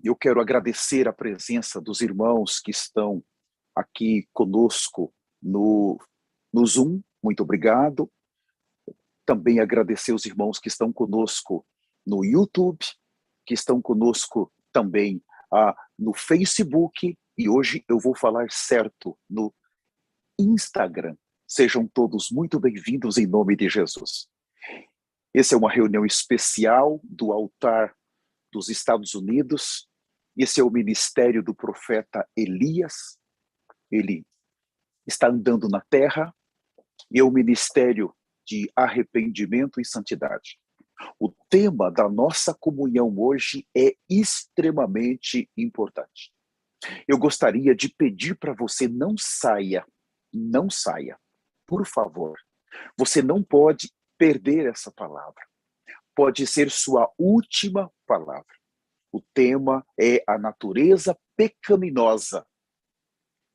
Eu quero agradecer a presença dos irmãos que estão aqui conosco no Zoom. Muito obrigado. Também agradecer os irmãos que estão conosco no YouTube, que estão conosco também no Facebook, e hoje eu vou falar certo, no Instagram. Sejam todos muito bem-vindos em nome de Jesus. Essa é uma reunião especial do altar dos Estados Unidos. Esse é o ministério do profeta Elias. Ele está andando na terra, e é o ministério de arrependimento e santidade. O tema da nossa comunhão hoje é extremamente importante. Eu gostaria de pedir para você não saia, por favor. Você não pode perder essa palavra. Pode ser sua última palavra. O tema é a natureza pecaminosa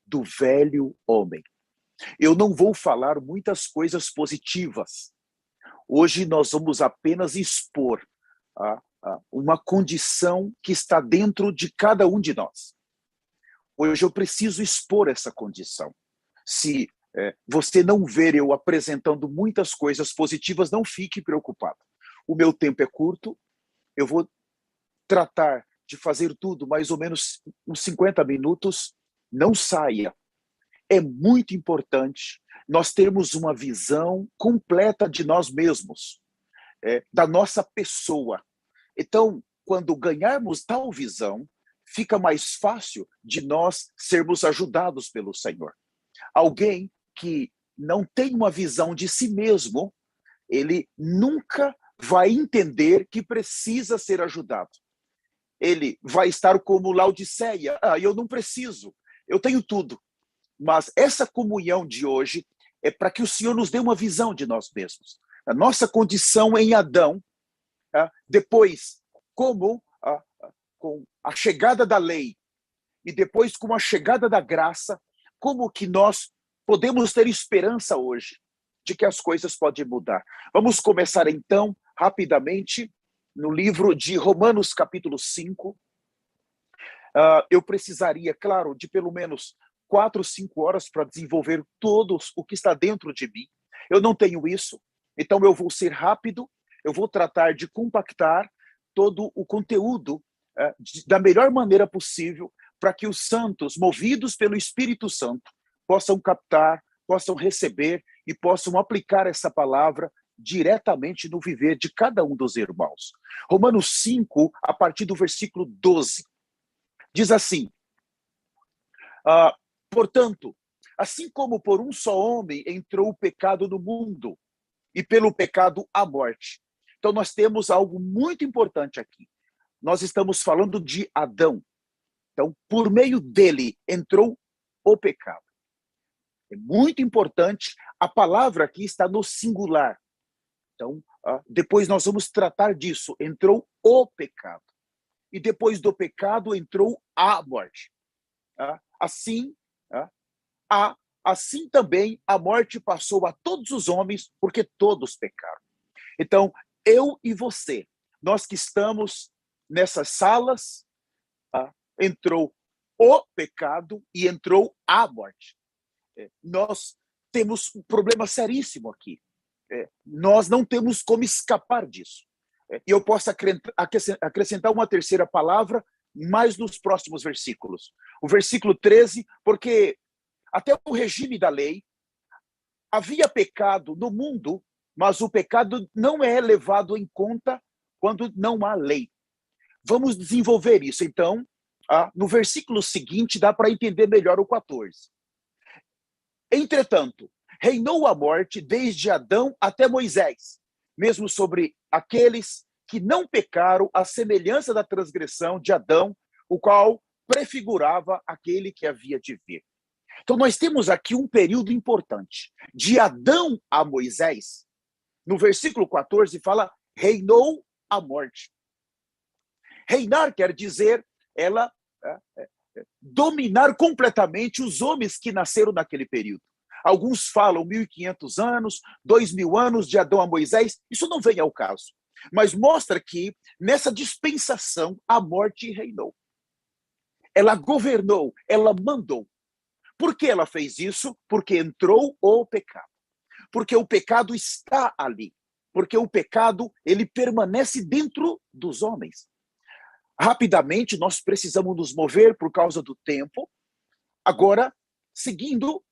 do velho homem. Eu não vou falar muitas coisas positivas. Hoje nós vamos apenas expor uma condição que está dentro de cada um de nós. Hoje eu preciso expor essa condição. Se você não ver eu apresentando muitas coisas positivas, não fique preocupado. O meu tempo é curto, eu vou tratar de fazer tudo mais ou menos uns 50 minutos. Não saia. É muito importante nós termos uma visão completa de nós mesmos, da nossa pessoa. Então, quando ganharmos tal visão, fica mais fácil de nós sermos ajudados pelo Senhor. Alguém que não tem uma visão de si mesmo, ele nunca vai entender que precisa ser ajudado. Ele vai estar como Laodiceia. Eu não preciso, eu tenho tudo. Mas essa comunhão de hoje é para que o Senhor nos dê uma visão de nós mesmos. A nossa condição em Adão, depois, como com a chegada da lei, e depois com a chegada da graça, como que nós podemos ter esperança hoje de que as coisas podem mudar. Vamos começar então, rapidamente, no livro de Romanos, capítulo 5. Eu precisaria, claro, de pelo menos 4, 5 horas para desenvolver todo o que está dentro de mim. Eu não tenho isso, então eu vou ser rápido, eu vou tratar de compactar todo o conteúdo da melhor maneira possível, para que os santos, movidos pelo Espírito Santo, possam captar, possam receber e possam aplicar essa palavra diretamente no viver de cada um dos irmãos. Romanos 5, a partir do versículo 12, diz assim: portanto, assim como por um só homem entrou o pecado no mundo, e pelo pecado a morte. Então nós temos algo muito importante aqui. Nós estamos falando de Adão. Então, por meio dele entrou o pecado. É muito importante, a palavra aqui está no singular. Então, depois nós vamos tratar disso. Entrou o pecado. E depois do pecado entrou a morte. Assim também a morte passou a todos os homens, porque todos pecaram. Então, eu e você, nós que estamos nessas salas, entrou o pecado e entrou a morte. Nós temos um problema seríssimo aqui. Nós não temos como escapar disso. E eu posso acrescentar uma terceira palavra, mais nos próximos versículos. O versículo 13, porque até o regime da lei, havia pecado no mundo, mas o pecado não é levado em conta quando não há lei. Vamos desenvolver isso. Então, no versículo seguinte, dá para entender melhor o 14. Entretanto, reinou a morte desde Adão até Moisés, mesmo sobre aqueles que não pecaram, à semelhança da transgressão de Adão, o qual prefigurava aquele que havia de vir. Então, nós temos aqui um período importante. De Adão a Moisés, no versículo 14, fala, reinou a morte. Reinar quer dizer, dominar completamente os homens que nasceram naquele período. Alguns falam 1.500 anos, 2.000 anos de Adão a Moisés, isso não vem ao caso. Mas mostra que nessa dispensação a morte reinou. Ela governou, ela mandou. Por que ela fez isso? Porque entrou o pecado. Porque o pecado está ali. Porque o pecado, ele permanece dentro dos homens. Rapidamente, nós precisamos nos mover por causa do tempo. Agora, seguindo,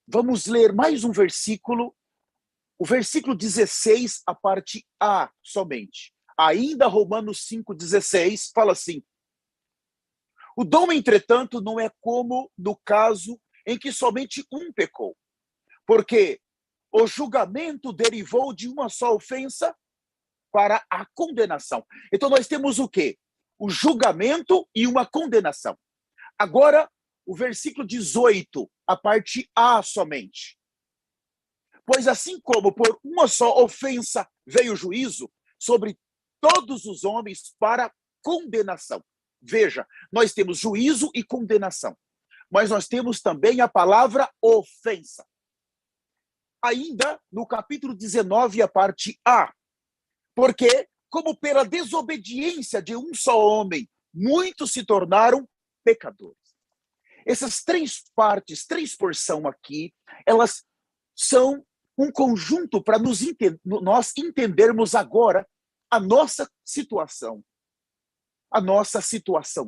vamos ler mais um versículo, o versículo 16, a parte A somente. Ainda Romanos 5,16 fala assim: o dom, entretanto, não é como no caso em que somente um pecou, porque o julgamento derivou de uma só ofensa para a condenação. Então nós temos o quê? O julgamento e uma condenação. Agora, o versículo 18, a parte A somente. Pois assim como por uma só ofensa veio o juízo sobre todos os homens para condenação. Veja, nós temos juízo e condenação, mas nós temos também a palavra ofensa. Ainda no capítulo 19, a parte A, porque como pela desobediência de um só homem, muitos se tornaram pecadores. Essas três partes, três porções aqui, elas são um conjunto para nós entendermos agora a nossa situação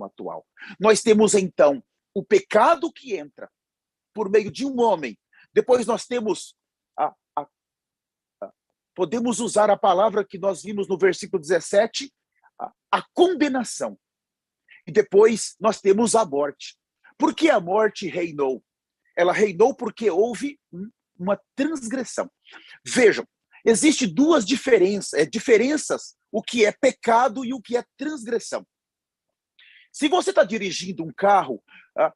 atual. Nós temos, então, o pecado que entra por meio de um homem. Depois nós temos, podemos usar a palavra que nós vimos no versículo 17, a condenação. E depois nós temos a morte. Por que a morte reinou? Ela reinou porque houve uma transgressão. Vejam, existem duas diferenças, o que é pecado e o que é transgressão. Se você está dirigindo um carro,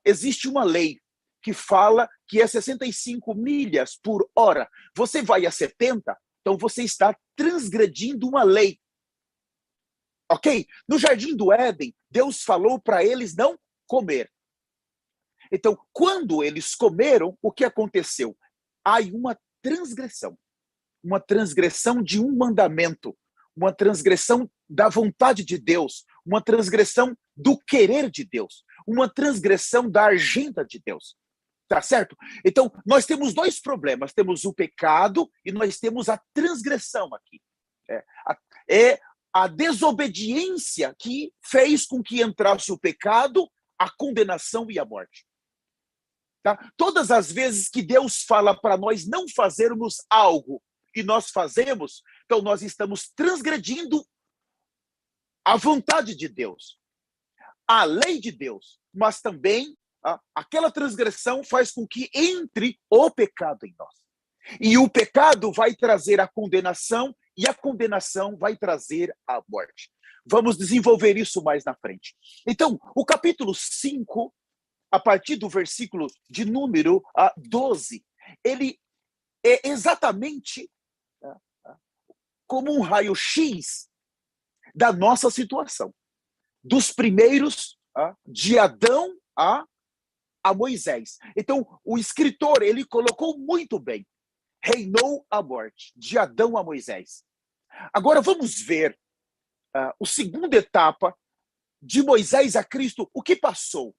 existe uma lei que fala que é 65 milhas por hora. Você vai a 70, então você está transgredindo uma lei. Ok? No Jardim do Éden, Deus falou para eles não comer. Então, quando eles comeram, o que aconteceu? Há uma transgressão de um mandamento, uma transgressão da vontade de Deus, uma transgressão do querer de Deus, uma transgressão da agenda de Deus. Tá certo? Então, nós temos dois problemas. Temos o pecado e nós temos a transgressão aqui. É a desobediência que fez com que entrasse o pecado, a condenação e a morte. Tá? Todas as vezes que Deus fala para nós não fazermos algo e nós fazemos, então nós estamos transgredindo a vontade de Deus, a lei de Deus, mas também aquela transgressão faz com que entre o pecado em nós. E o pecado vai trazer a condenação e a condenação vai trazer a morte. Vamos desenvolver isso mais na frente. Então, o capítulo 5, a partir do versículo de número 12, ele é exatamente como um raio-x da nossa situação. Dos primeiros, de Adão a Moisés. Então, o escritor, ele colocou muito bem. Reinou a morte, de Adão a Moisés. Agora vamos ver a segunda etapa, de Moisés a Cristo, o que passou.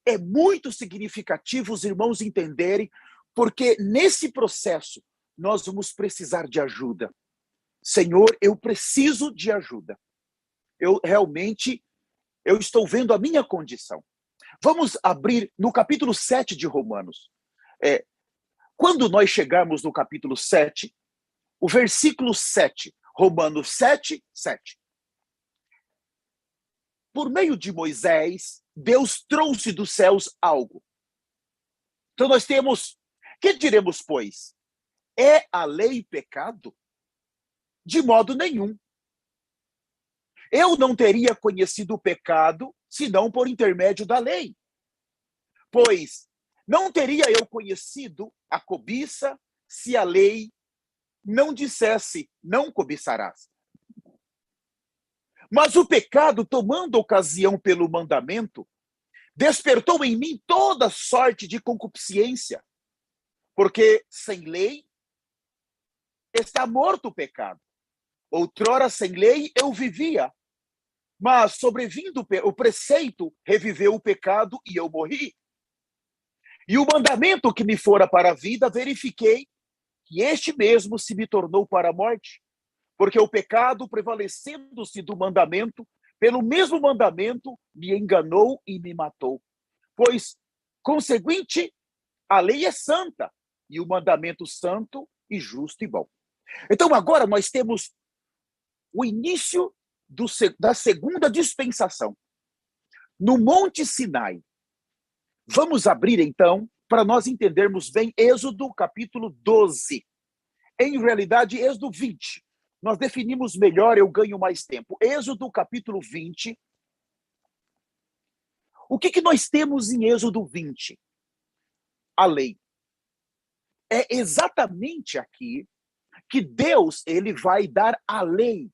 É muito significativo os irmãos entenderem, porque nesse processo nós vamos precisar de ajuda. Senhor, eu preciso de ajuda. Eu estou vendo a minha condição. Vamos abrir no capítulo 7 de Romanos. Quando nós chegarmos no capítulo 7, o versículo 7, Romanos 7, 7. Por meio de Moisés, Deus trouxe dos céus algo. Então nós temos, que diremos, pois? É a lei pecado? De modo nenhum. Eu não teria conhecido o pecado, senão por intermédio da lei. Pois não teria eu conhecido a cobiça, se a lei não dissesse, não cobiçarás. Mas o pecado, tomando ocasião pelo mandamento, despertou em mim toda sorte de concupiscência, porque sem lei está morto o pecado. Outrora sem lei eu vivia, mas sobrevindo o preceito, reviveu o pecado e eu morri. E o mandamento que me fora para a vida, verifiquei que este mesmo se me tornou para a morte, porque o pecado, prevalecendo-se do mandamento, pelo mesmo mandamento, me enganou e me matou. Pois, conseguinte, a lei é santa, e o mandamento santo e justo e bom. Então, agora nós temos o início da segunda dispensação, no Monte Sinai. Vamos abrir, então, para nós entendermos bem Êxodo capítulo 12. Em realidade, Êxodo 20. Nós definimos melhor, eu ganho mais tempo. Êxodo capítulo 20. O que nós temos em Êxodo 20? A lei. É exatamente aqui que Deus ele vai dar a lei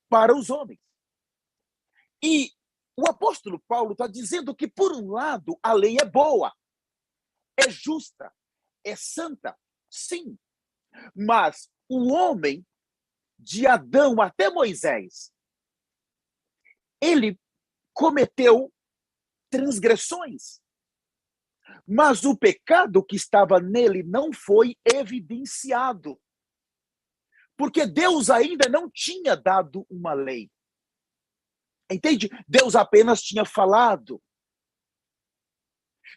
para os homens. E o apóstolo Paulo está dizendo que, por um lado, a lei é boa, é justa, é santa, sim. Mas o homem, de Adão até Moisés, ele cometeu transgressões. Mas o pecado que estava nele não foi evidenciado. Porque Deus ainda não tinha dado uma lei. Entende? Deus apenas tinha falado.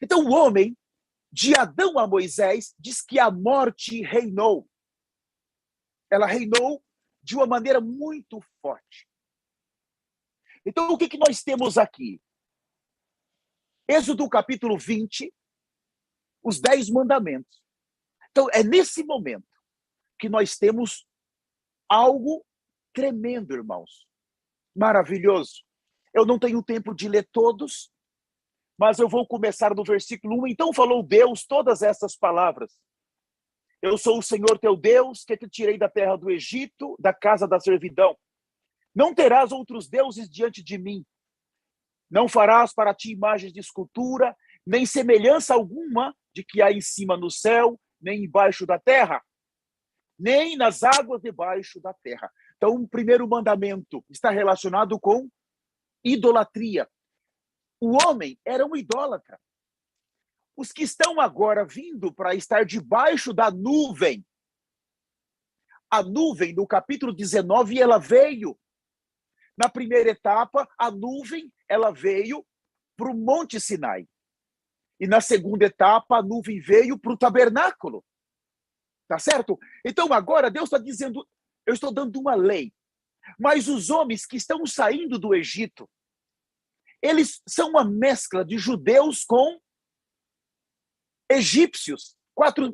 Então o homem, de Adão a Moisés, diz que a morte reinou. Ela reinou de uma maneira muito forte. Então o que nós temos aqui? Êxodo capítulo 20, os 10 mandamentos. Então é nesse momento que nós temos algo tremendo, irmãos. Maravilhoso. Eu não tenho tempo de ler todos, mas eu vou começar do versículo 1. Então falou Deus todas essas palavras. Eu sou o Senhor teu Deus, que te tirei da terra do Egito, da casa da servidão. Não terás outros deuses diante de mim. Não farás para ti imagens de escultura, nem semelhança alguma de que há em cima no céu, nem embaixo da terra, nem nas águas debaixo da terra. Então, o primeiro mandamento está relacionado com idolatria. O homem era um idólatra. Os que estão agora vindo para estar debaixo da nuvem, a nuvem, no capítulo 19, ela veio. Na primeira etapa, a nuvem, ela veio para o Monte Sinai. E na segunda etapa, a nuvem veio para o tabernáculo. Tá certo? Então, agora, Deus está dizendo, eu estou dando uma lei. Mas os homens que estão saindo do Egito, eles são uma mescla de judeus com egípcios.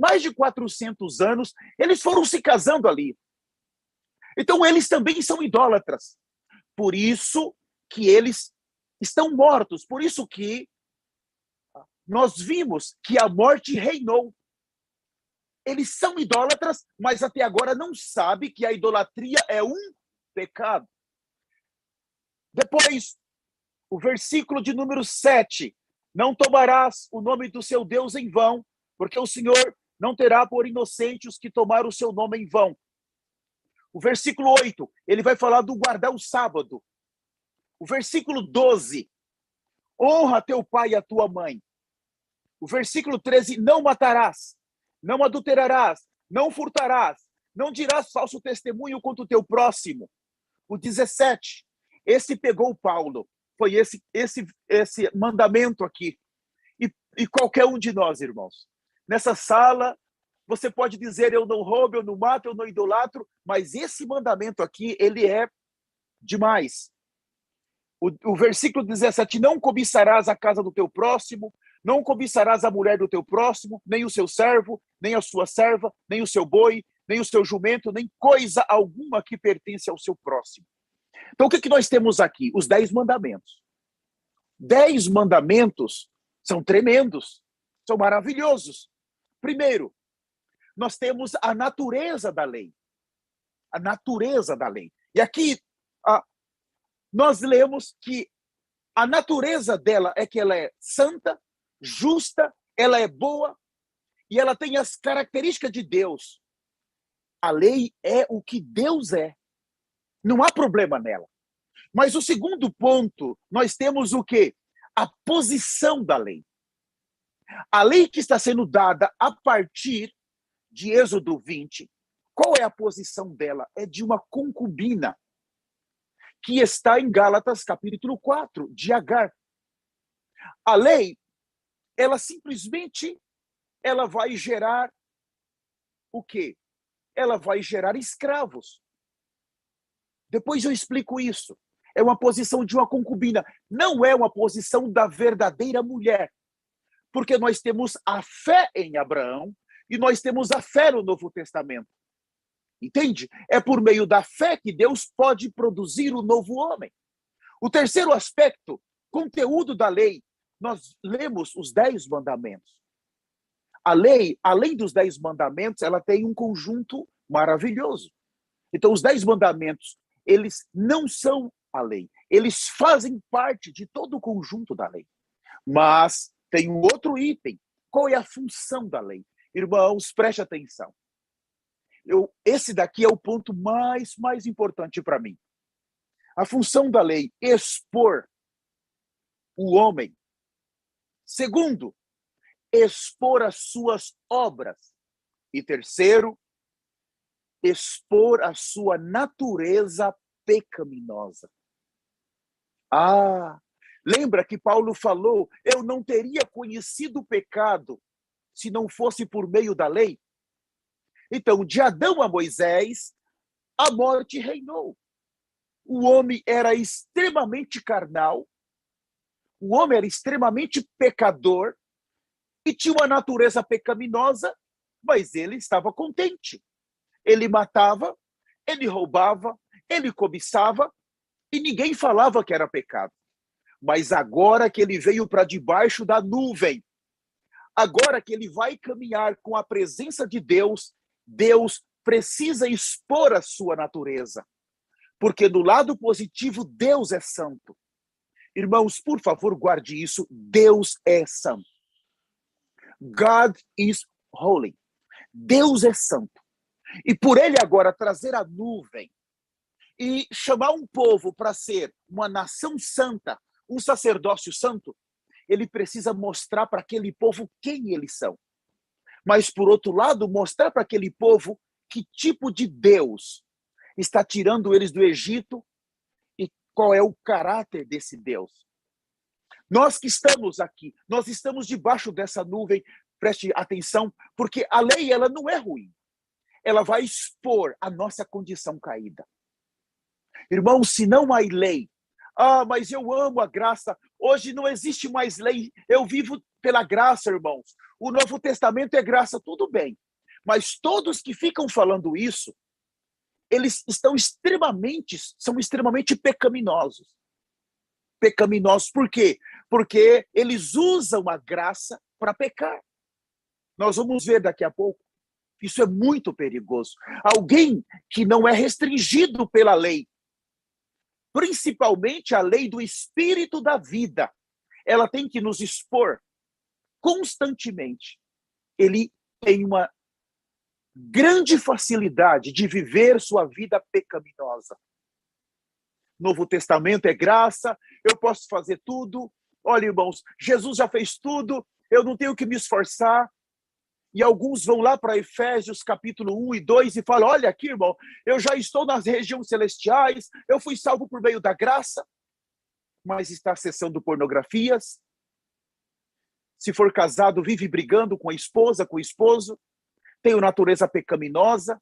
Mais de 400 anos, eles foram se casando ali. Então, eles também são idólatras. Por isso que eles estão mortos. Por isso que nós vimos que a morte reinou. Eles são idólatras, mas até agora não sabem que a idolatria é um pecado. Depois, o versículo de número 7. Não tomarás o nome do seu Deus em vão, porque o Senhor não terá por inocente os que tomaram o seu nome em vão. O versículo 8, ele vai falar do guardar o sábado. O versículo 12, honra teu pai e a tua mãe. O versículo 13, não matarás, não adulterarás, não furtarás, não dirás falso testemunho contra o teu próximo. O 17, esse pegou Paulo, foi esse mandamento aqui. E qualquer um de nós, irmãos, nessa sala, você pode dizer, eu não roubo, eu não mato, eu não idolatro, mas esse mandamento aqui, ele é demais. O versículo 17, não cobiçarás a casa do teu próximo, não cobiçarás a mulher do teu próximo, nem o seu servo, nem a sua serva, nem o seu boi, nem o seu jumento, nem coisa alguma que pertence ao seu próximo. Então, o que nós temos aqui? Os 10 mandamentos. 10 mandamentos são tremendos, são maravilhosos. Primeiro, nós temos a natureza da lei. A natureza da lei. E aqui, nós lemos que a natureza dela é que ela é santa, justa, ela é boa e ela tem as características de Deus. A lei é o que Deus é. Não há problema nela. Mas o segundo ponto, nós temos o quê? A posição da lei. A lei que está sendo dada a partir de Êxodo 20, qual é a posição dela? É de uma concubina, que está em Gálatas capítulo 4, de Agar. A lei, ela simplesmente, ela vai gerar o quê? Ela vai gerar escravos. Depois eu explico isso. É uma posição de uma concubina, não é uma posição da verdadeira mulher. Porque nós temos a fé em Abraão e nós temos a fé no Novo Testamento. Entende? É por meio da fé que Deus pode produzir o novo homem. O terceiro aspecto, conteúdo da lei, nós lemos os 10 mandamentos. A lei, além dos 10 mandamentos, ela tem um conjunto maravilhoso. Então, os 10 mandamentos, eles não são a lei. Eles fazem parte de todo o conjunto da lei. Mas tem um outro item. Qual é a função da lei? Irmãos, preste atenção. Esse daqui é o ponto mais importante para mim. A função da lei, expor o homem. Segundo, expor as suas obras. E terceiro, expor a sua natureza pecaminosa. Lembra que Paulo falou, eu não teria conhecido o pecado se não fosse por meio da lei? Então, de Adão a Moisés, a morte reinou. O homem era extremamente carnal, o homem era extremamente pecador e tinha uma natureza pecaminosa, mas ele estava contente. Ele matava, ele roubava, ele cobiçava e ninguém falava que era pecado. Mas agora que ele veio para debaixo da nuvem, agora que ele vai caminhar com a presença de Deus, Deus precisa expor a sua natureza. Porque do lado positivo, Deus é santo. Irmãos, por favor, guarde isso. Deus é santo. God is holy. Deus é santo. E por ele agora trazer a nuvem e chamar um povo para ser uma nação santa, um sacerdócio santo, ele precisa mostrar para aquele povo quem eles são. Mas, por outro lado, mostrar para aquele povo que tipo de Deus está tirando eles do Egito e qual é o caráter desse Deus. Nós que estamos aqui, nós estamos debaixo dessa nuvem, preste atenção, porque a lei ela não é ruim. Ela vai expor a nossa condição caída. Irmãos, se não há lei, mas eu amo a graça, hoje não existe mais lei, eu vivo pela graça, irmãos. O Novo Testamento é graça, tudo bem. Mas todos que ficam falando isso, eles são extremamente pecaminosos. Pecaminosos por quê? Porque eles usam a graça para pecar. Nós vamos ver daqui a pouco. Isso é muito perigoso. Alguém que não é restringido pela lei, principalmente a lei do Espírito da vida, ela tem que nos expor constantemente. Ele tem uma grande facilidade de viver sua vida pecaminosa. Novo Testamento é graça, eu posso fazer tudo. Olha, irmãos, Jesus já fez tudo, eu não tenho que me esforçar. E alguns vão lá para Efésios capítulo 1 e 2 e falam, olha aqui, irmão, eu já estou nas regiões celestiais, eu fui salvo por meio da graça, mas está acessando pornografias. Se for casado, vive brigando com a esposa, com o esposo, tem uma natureza pecaminosa,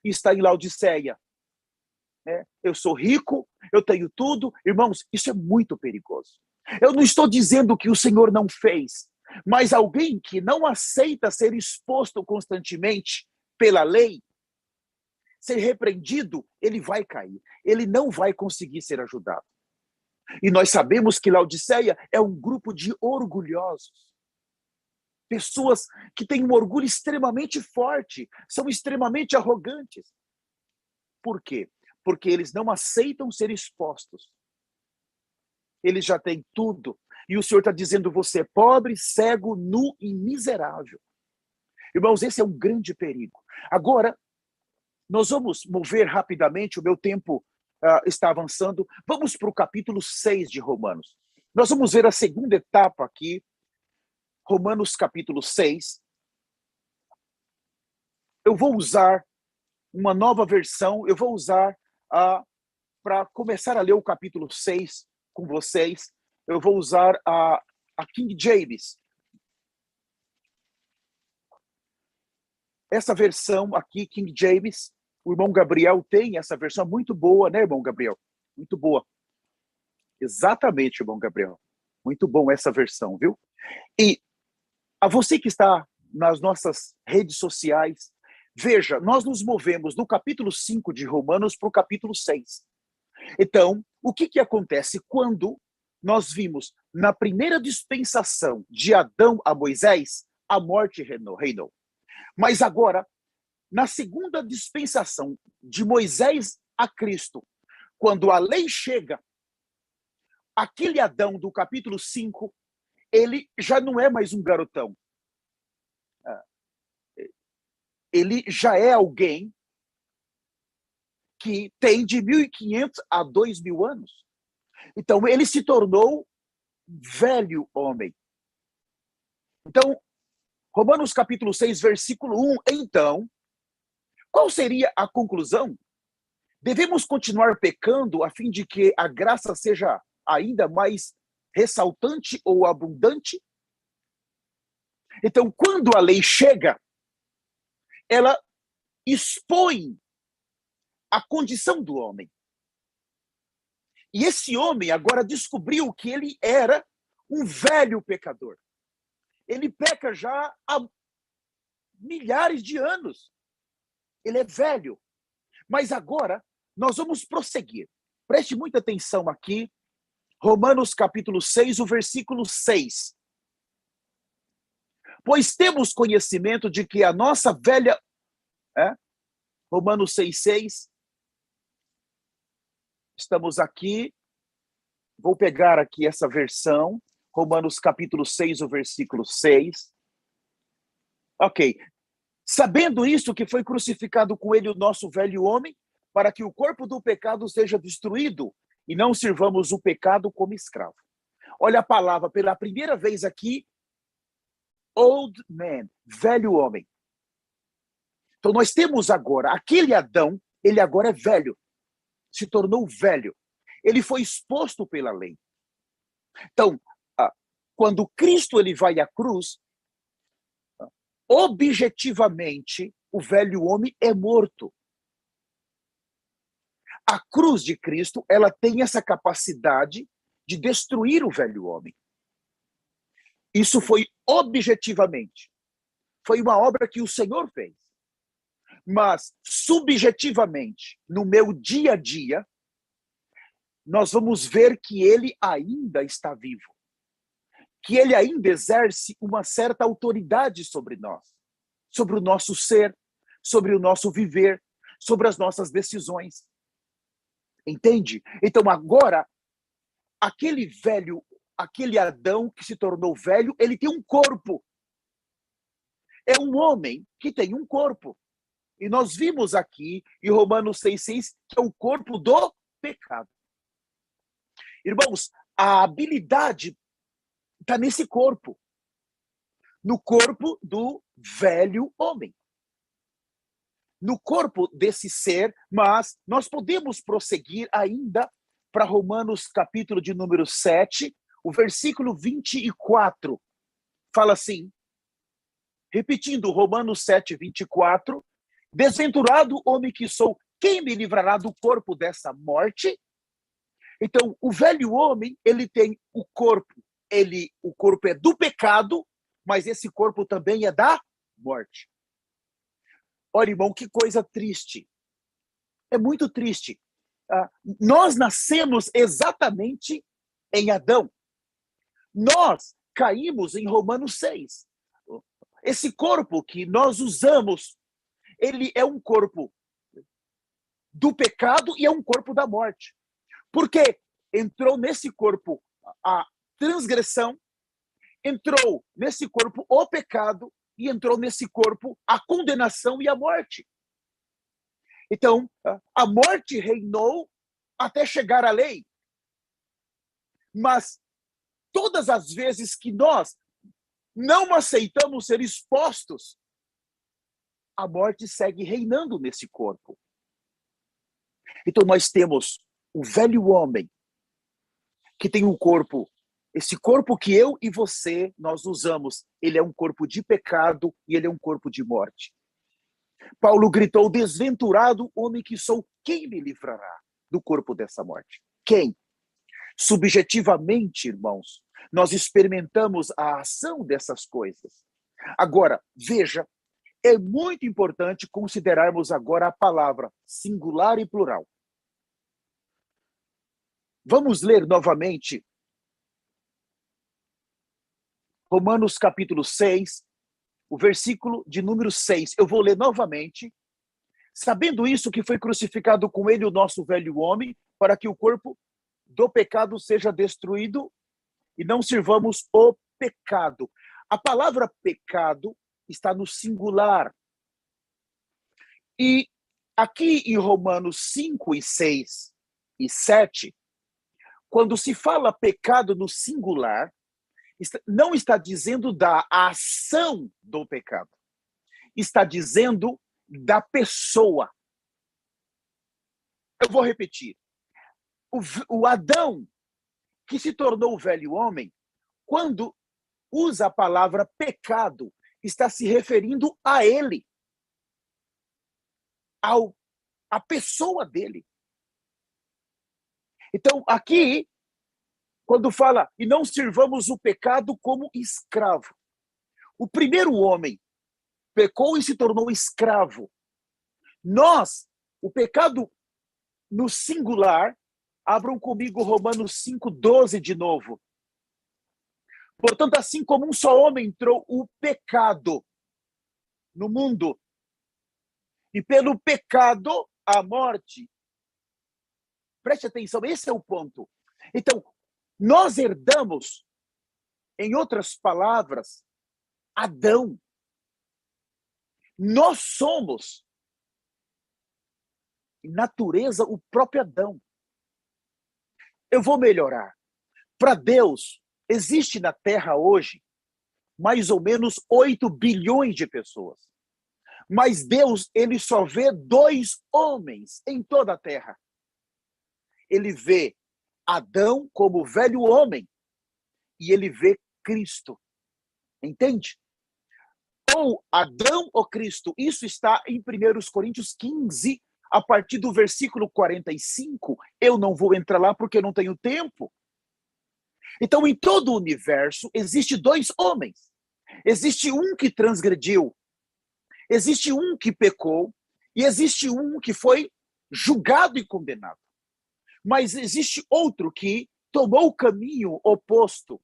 e está em Laodiceia. Eu sou rico, eu tenho tudo. Irmãos, isso é muito perigoso. Eu não estou dizendo que o Senhor não fez, mas alguém que não aceita ser exposto constantemente pela lei, ser repreendido, ele vai cair. Ele não vai conseguir ser ajudado. E nós sabemos que Laodiceia é um grupo de orgulhosos. Pessoas que têm um orgulho extremamente forte, são extremamente arrogantes. Por quê? Porque eles não aceitam ser expostos. Eles já têm tudo. E o Senhor está dizendo, você é pobre, cego, nu e miserável. Irmãos, esse é um grande perigo. Agora, nós vamos mover rapidamente, o meu tempo está avançando. Vamos para o capítulo 6 de Romanos. Nós vamos ver a segunda etapa aqui, Romanos capítulo 6. Eu vou usar uma nova versão, eu vou usar para começar a ler o capítulo 6 com vocês, eu vou usar a King James. Essa versão aqui, King James, o irmão Gabriel tem essa versão muito boa, né, irmão Gabriel? Muito boa. Exatamente, irmão Gabriel. Muito bom essa versão, viu? E a você que está nas nossas redes sociais, veja, nós nos movemos do capítulo 5 de Romanos para o capítulo 6. Então, o que acontece quando nós vimos na primeira dispensação de Adão a Moisés, a morte reinou. Mas agora, na segunda dispensação de Moisés a Cristo, quando a lei chega, aquele Adão do capítulo 5, ele já não é mais um garotão. Ele já é alguém que tem de 1.500 a 2.000 anos. Então, ele se tornou velho homem. Então, Romanos capítulo 6, versículo 1. Então, qual seria a conclusão? Devemos continuar pecando a fim de que a graça seja ainda mais ressaltante ou abundante? Então, quando a lei chega, ela expõe a condição do homem. E esse homem agora descobriu que ele era um velho pecador. Ele peca já há milhares de anos. Ele é velho. Mas agora, nós vamos prosseguir. Preste muita atenção aqui. Romanos capítulo 6, o versículo 6. Pois temos conhecimento de que a nossa velha... Romanos 6, 6. Estamos aqui. Vou pegar aqui essa versão. Romanos capítulo 6, o versículo 6. Ok. Sabendo isso, que foi crucificado com ele o nosso velho homem, para que o corpo do pecado seja destruído, e não sirvamos o pecado como escravo. Olha a palavra, pela primeira vez aqui, old man, velho homem. Então nós temos agora, aquele Adão, ele agora é velho, se tornou velho. Ele foi exposto pela lei. Então, quando Cristo ele vai à cruz, objetivamente, o velho homem é morto. A cruz de Cristo, ela tem essa capacidade de destruir o velho homem. Isso foi objetivamente. Foi uma obra que o Senhor fez. Mas, subjetivamente, no meu dia a dia, nós vamos ver que ele ainda está vivo. Que ele ainda exerce uma certa autoridade sobre nós, sobre o nosso ser, sobre o nosso viver, sobre as nossas decisões. Entende? Então agora, aquele Adão que se tornou velho, ele tem um corpo. É um homem que tem um corpo. E nós vimos aqui em Romanos 6,6 que é o corpo do pecado. Irmãos, a habilidade está nesse corpo. No corpo do velho homem. No corpo desse ser, mas nós podemos prosseguir ainda para Romanos capítulo de número 7, o versículo 24. Fala assim, repetindo Romanos 7, 24, desventurado homem que sou, quem me livrará do corpo dessa morte? Então, o velho homem, ele tem o corpo é do pecado, mas esse corpo também é da morte. Olha, irmão, que coisa triste. É muito triste. Nós nascemos exatamente em Adão. Nós caímos em Romanos 6. Esse corpo que nós usamos, ele é um corpo do pecado e é um corpo da morte. Porque entrou nesse corpo a transgressão, entrou nesse corpo o pecado e entrou nesse corpo a condenação e a morte. Então, a morte reinou até chegar à lei. Mas todas as vezes que nós não aceitamos ser expostos, a morte segue reinando nesse corpo. Então nós temos o velho homem, que tem um corpo, esse corpo que eu e você, nós usamos, ele é um corpo de pecado e ele é um corpo de morte. Paulo gritou, desventurado homem que sou, quem me livrará do corpo dessa morte? Quem? Subjetivamente, irmãos, nós experimentamos a ação dessas coisas. Agora, veja, é muito importante considerarmos agora a palavra singular e plural. Vamos ler novamente Romanos capítulo 6, o versículo de número 6. Eu vou ler novamente. Sabendo isso, que foi crucificado com ele o nosso velho homem, para que o corpo do pecado seja destruído e não sirvamos o pecado. A palavra pecado está no singular. E aqui em Romanos 5 e 6 e 7, quando se fala pecado no singular, não está dizendo da ação do pecado. Está dizendo da pessoa. Eu vou repetir. O Adão, que se tornou o velho homem, quando usa a palavra pecado, está se referindo a ele, à pessoa dele. Então, aqui, quando fala, e não sirvamos o pecado como escravo. O primeiro homem pecou e se tornou escravo. Nós, o pecado no singular, abram comigo Romanos 5:12 de novo. Portanto, assim como um só homem entrou o pecado no mundo, e pelo pecado a morte. Preste atenção, esse é o ponto. Então, nós herdamos, em outras palavras, Adão. Nós somos, em natureza, o próprio Adão. Eu vou melhorar. Para Deus, existe na Terra hoje mais ou menos 8 bilhões de pessoas. Mas Deus, ele só vê 2 homens em toda a Terra. Ele vê Adão como velho homem e ele vê Cristo. Entende? Ou Adão ou Cristo. Isso está em 1 Coríntios 15, a partir do versículo 45. Eu não vou entrar lá porque eu não tenho tempo. Então, em todo o universo, existe 2 homens. Existe um que transgrediu, existe um que pecou, e existe um que foi julgado e condenado. Mas existe outro que tomou o caminho oposto.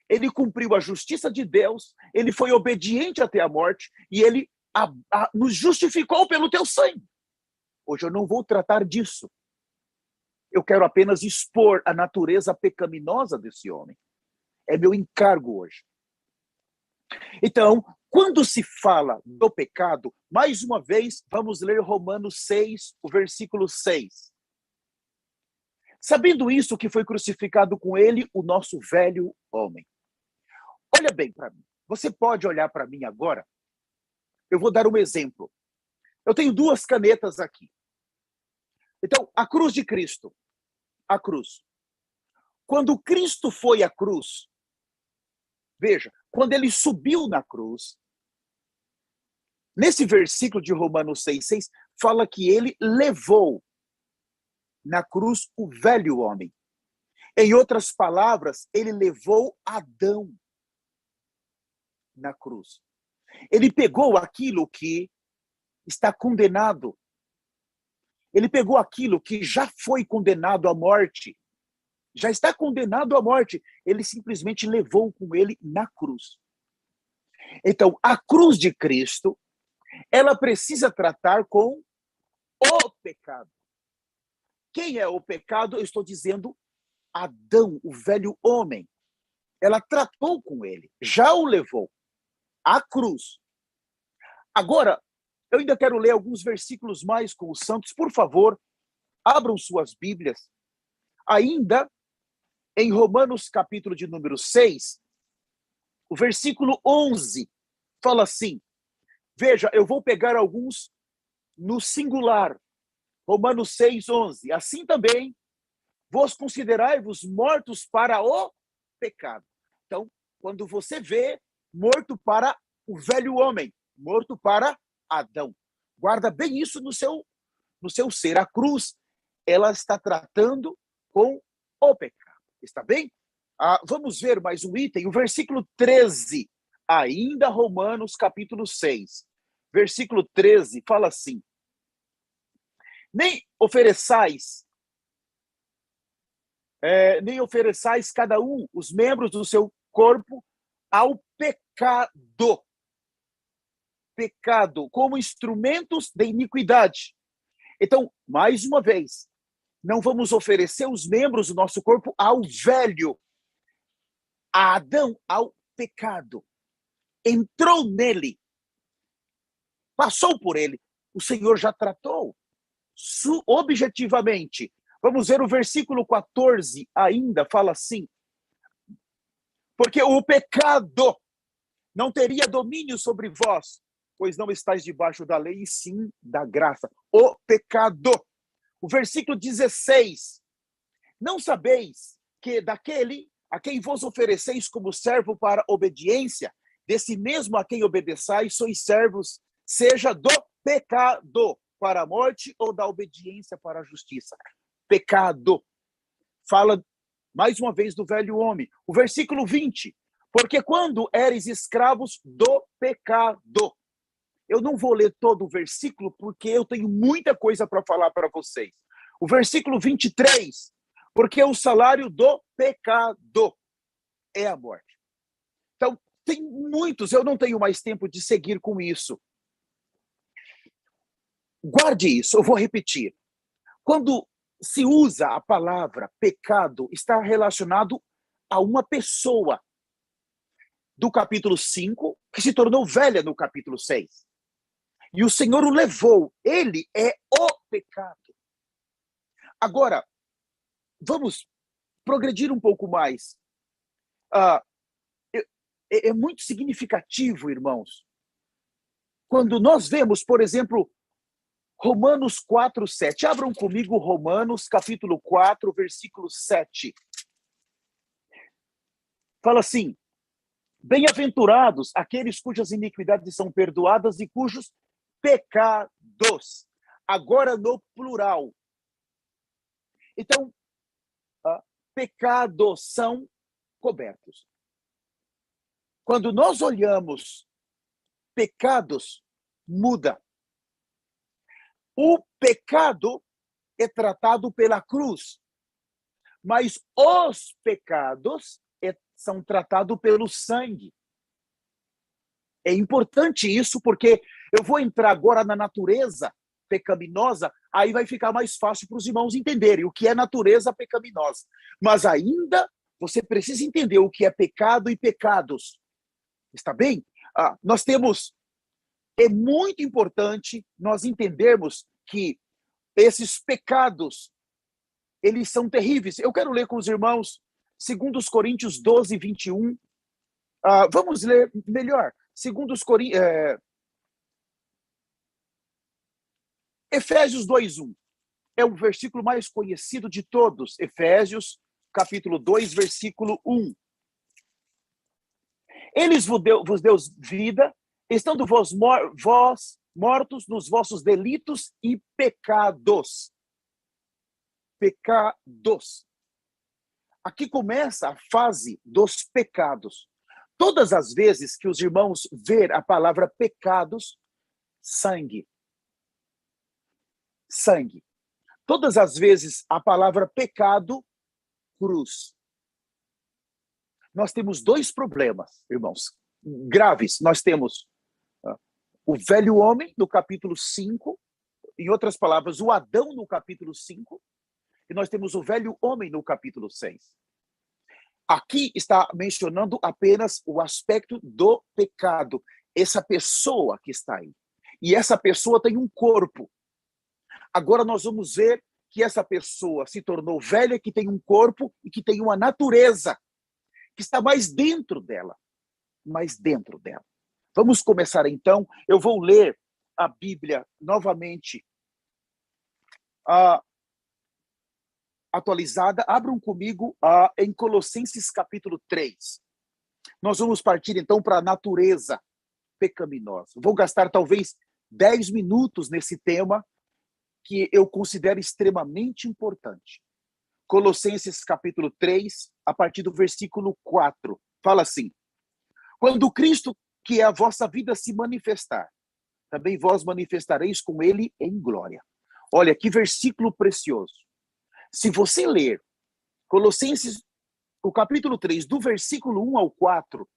Ele cumpriu a justiça de Deus, ele foi obediente até a morte, e ele nos justificou pelo teu sangue. Hoje eu não vou tratar disso. Eu quero apenas expor a natureza pecaminosa desse homem. É meu encargo hoje. Então, quando se fala do pecado, mais uma vez, vamos ler Romanos 6, o versículo 6. Sabendo isso, que foi crucificado com ele o nosso velho homem. Olha bem para mim. Você pode olhar para mim agora? Eu vou dar um exemplo. Eu tenho 2 canetas aqui. Então, a cruz de Cristo. A cruz. Quando Cristo foi à cruz, veja, quando ele subiu na cruz, nesse versículo de Romanos 6:6, fala que ele levou na cruz o velho homem. Em outras palavras, ele levou Adão na cruz. Ele pegou aquilo que está condenado. Ele pegou aquilo que já foi condenado à morte. Já está condenado à morte. Ele simplesmente levou com ele na cruz. Então, a cruz de Cristo, ela precisa tratar com o pecado. Quem é o pecado? Eu estou dizendo Adão, o velho homem. Ela tratou com ele, já o levou à cruz. Agora, Eu ainda quero ler alguns versículos mais com os santos. Por favor, abram suas Bíblias. Ainda em Romanos, capítulo de número 6, o versículo 11, fala assim, veja, eu vou pegar alguns no singular. Romanos 6, 11. Assim também, vos considerai-vos mortos para o pecado. Então, quando você vê morto para o velho homem, morto para Adão, guarda bem isso no seu ser. A cruz, ela está tratando com o pecado. Está bem? Vamos ver mais um item, o versículo 13, ainda Romanos capítulo 6. Versículo 13 fala assim, nem ofereçais cada um os membros do seu corpo ao pecado. Pecado como instrumentos de iniquidade. Então, mais uma vez, não vamos oferecer os membros do nosso corpo ao velho, a Adão, ao pecado. Entrou nele, passou por ele, o Senhor já tratou objetivamente. Vamos ver o versículo 14 ainda, fala assim, porque o pecado não teria domínio sobre vós, pois não estáis debaixo da lei, e sim da graça. O pecado. O versículo 16, não sabeis que daquele a quem vos ofereceis como servo para obediência, desse mesmo a quem obedeçais, sois servos, seja do pecado para a morte ou da obediência para a justiça. Pecado. Fala mais uma vez do velho homem. O versículo 20, porque quando eres escravos do pecado. Eu não vou ler todo o versículo, porque eu tenho muita coisa para falar para vocês. O versículo 23, porque o salário do pecado é a morte. Então, tem muitos, eu não tenho mais tempo de seguir com isso. Guarde isso, eu vou repetir. Quando se usa a palavra pecado, está relacionado a uma pessoa do capítulo 5, que se tornou velha no capítulo 6. E o Senhor o levou. Ele é o pecado. Agora, vamos progredir um pouco mais. É muito significativo, irmãos, quando nós vemos, por exemplo, Romanos 4, 7. Abram comigo Romanos, capítulo 4, versículo 7. Fala assim, bem-aventurados aqueles cujas iniquidades são perdoadas e cujos pecados, agora no plural. Então, pecados são cobertos. Quando nós olhamos pecados, muda. O pecado é tratado pela cruz, mas os pecados são tratados pelo sangue. É importante isso, porque eu vou entrar agora na natureza pecaminosa, aí vai ficar mais fácil para os irmãos entenderem o que é natureza pecaminosa. Mas ainda você precisa entender o que é pecado e pecados. Está bem? Nós temos... É muito importante nós entendermos que esses pecados, eles são terríveis. Eu quero ler com os irmãos 2 Coríntios 12, 21. Vamos ler melhor. 2 Coríntios... Efésios 2, 1. É o versículo mais conhecido de todos. Efésios, capítulo 2, versículo 1. Eles vos deu vida, estando vós mortos nos vossos delitos e pecados. Pecados. Aqui começa a fase dos pecados. Todas as vezes que os irmãos ver a palavra pecados, sangue. Sangue. Todas as vezes a palavra pecado, cruz. Nós temos dois problemas, irmãos, graves. Nós temos o velho homem, no capítulo 5, em outras palavras, o Adão, no capítulo 5, e nós temos o velho homem, no capítulo 6. Aqui está mencionando apenas o aspecto do pecado, essa pessoa que está aí. e essa pessoa tem um corpo. Agora nós vamos ver que essa pessoa se tornou velha, que tem um corpo e que tem uma natureza que está mais dentro dela. Mais dentro dela. Vamos começar então. Eu vou ler a Bíblia novamente atualizada. Abram comigo em Colossenses capítulo 3. Nós vamos partir então para a natureza pecaminosa. Vou gastar talvez 10 minutos nesse tema que eu considero extremamente importante. Colossenses capítulo 3, a partir do versículo 4, fala assim: quando Cristo, que é a vossa vida, se manifestar, também vós manifestareis com ele em glória. Olha, que versículo precioso. Se você ler Colossenses, o capítulo 3, do versículo 1 ao 4,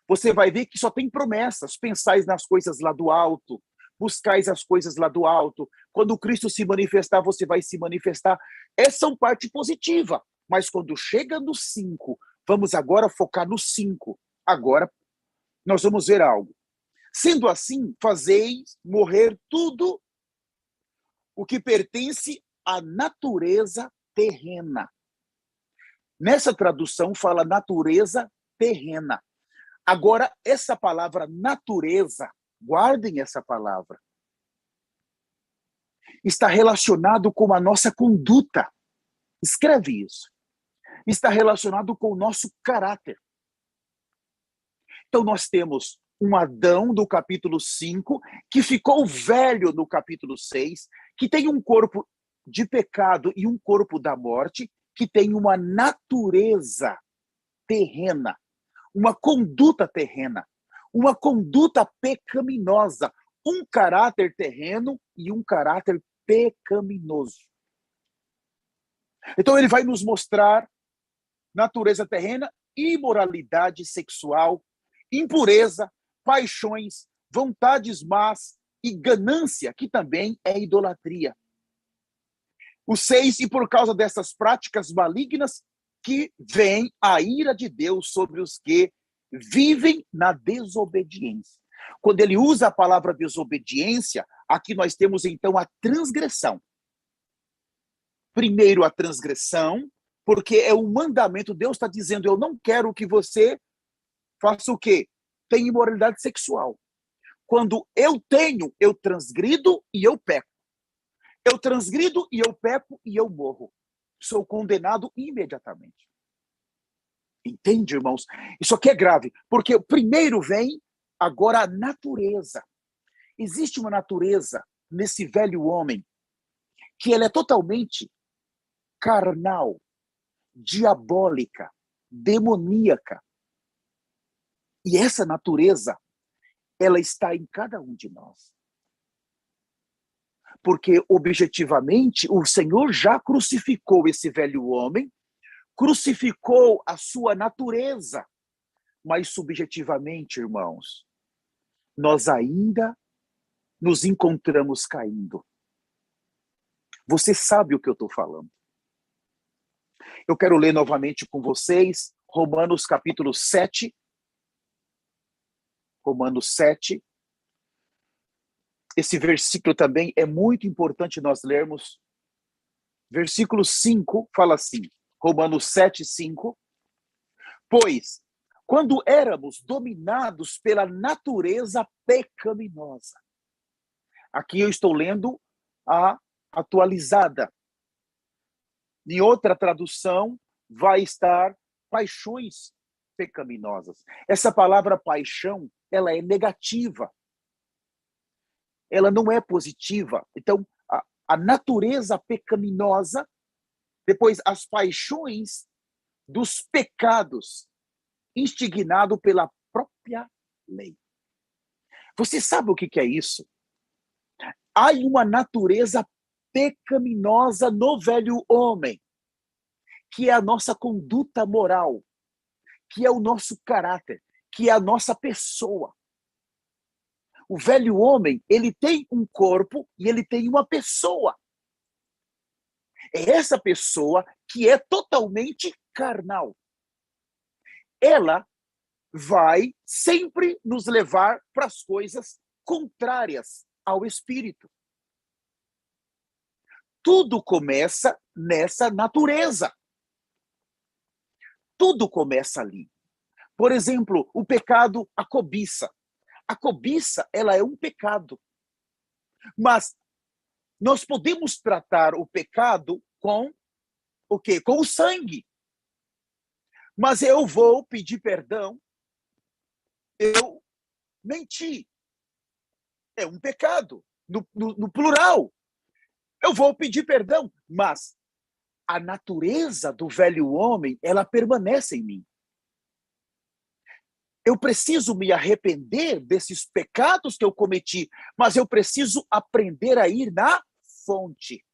você vai ver que só tem promessas. Pensais nas coisas lá do alto, buscais as coisas lá do alto. Quando Cristo se manifestar, você vai se manifestar. Essa é uma parte positiva. Mas quando chega no 5, vamos agora focar no 5. Agora, nós vamos ver algo. Sendo assim, fazeis morrer tudo o que pertence à natureza terrena. Nessa tradução fala natureza terrena. Agora, essa palavra natureza, guardem essa palavra, está relacionado com a nossa conduta. Escreve isso. Está relacionado com o nosso caráter. Então, nós temos um Adão do capítulo 5, que ficou velho no capítulo 6, que tem um corpo de pecado e um corpo da morte, que tem uma natureza terrena, uma conduta terrena, uma conduta pecaminosa, um caráter terreno e um caráter pecaminoso. Então ele vai nos mostrar natureza terrena, imoralidade sexual, impureza, paixões, vontades más e ganância, que também é idolatria. O 6, e por causa dessas práticas malignas, que vem a ira de Deus sobre os que vivem na desobediência. Quando ele usa a palavra desobediência, aqui nós temos então a transgressão. Primeiro a transgressão, porque é um mandamento. Deus está dizendo, eu não quero que você faça o quê? Tenha imoralidade sexual. Quando eu tenho, eu transgrido e eu peco. Eu transgrido e eu peco e eu morro. Sou condenado imediatamente. Entende, irmãos? Isso aqui é grave, porque primeiro vem agora a natureza. Existe uma natureza nesse velho homem que ela é totalmente carnal, diabólica, demoníaca. E essa natureza, ela está em cada um de nós. Porque, objetivamente, o Senhor já crucificou esse velho homem, crucificou a sua natureza. Mas, subjetivamente, irmãos, nós ainda nos encontramos caindo. Você sabe o que eu estou falando. Eu quero ler novamente com vocês Romanos capítulo 7. Romanos 7. Esse versículo também é muito importante nós lermos. Versículo 5 fala assim, Romanos 7, 5. Pois, quando éramos dominados pela natureza pecaminosa. Aqui eu estou lendo a atualizada. Em outra tradução, vai estar paixões pecaminosas. Essa palavra paixão, ela é negativa. Ela não é positiva. Então, a natureza pecaminosa, depois as paixões dos pecados, instigado pela própria lei. Você sabe o que é isso? Há uma natureza pecaminosa no velho homem, que é a nossa conduta moral, que é o nosso caráter, que é a nossa pessoa. O velho homem, ele tem um corpo e ele tem uma pessoa. É essa pessoa que é totalmente carnal. Ela vai sempre nos levar para as coisas contrárias ao Espírito. Tudo começa nessa natureza. Tudo começa ali. Por exemplo, o pecado, a cobiça. A cobiça, ela é um pecado. Mas nós podemos tratar o pecado com o quê? Com o sangue. Mas eu vou pedir perdão, eu menti. É um pecado, no plural. Eu vou pedir perdão, mas a natureza do velho homem, ela permanece em mim. Eu preciso me arrepender desses pecados que eu cometi, mas eu preciso aprender a ir na fonte.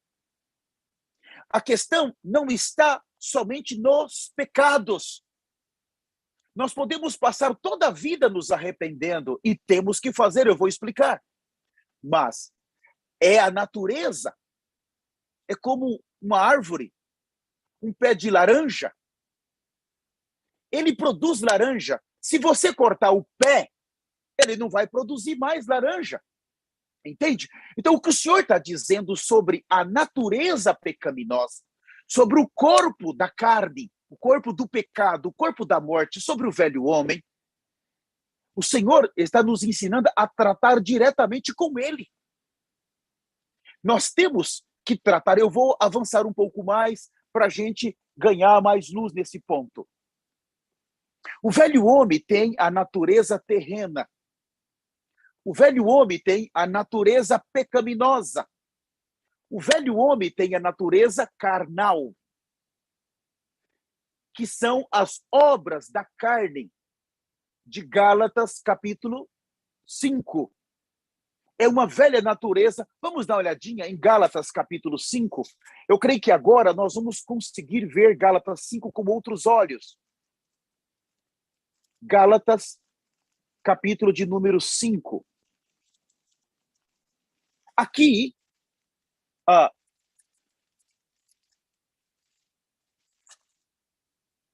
A questão não está somente nos pecados. Nós podemos passar toda a vida nos arrependendo e temos que fazer, eu vou explicar. Mas é a natureza. É como uma árvore, um pé de laranja. Ele produz laranja. Se você cortar o pé, ele não vai produzir mais laranja. Entende? Então, o que o Senhor está dizendo sobre a natureza pecaminosa, sobre o corpo da carne, o corpo do pecado, o corpo da morte, sobre o velho homem, o Senhor está nos ensinando a tratar diretamente com ele. Nós temos que tratar. Eu vou avançar um pouco mais para a gente ganhar mais luz nesse ponto. O velho homem tem a natureza terrena. O velho homem tem a natureza pecaminosa. O velho homem tem a natureza carnal, que são as obras da carne, de Gálatas, capítulo 5. É uma velha natureza. Vamos dar uma olhadinha em Gálatas, capítulo 5. Eu creio que agora nós vamos conseguir ver Gálatas 5 com outros olhos. Gálatas, capítulo de número 5. Aqui,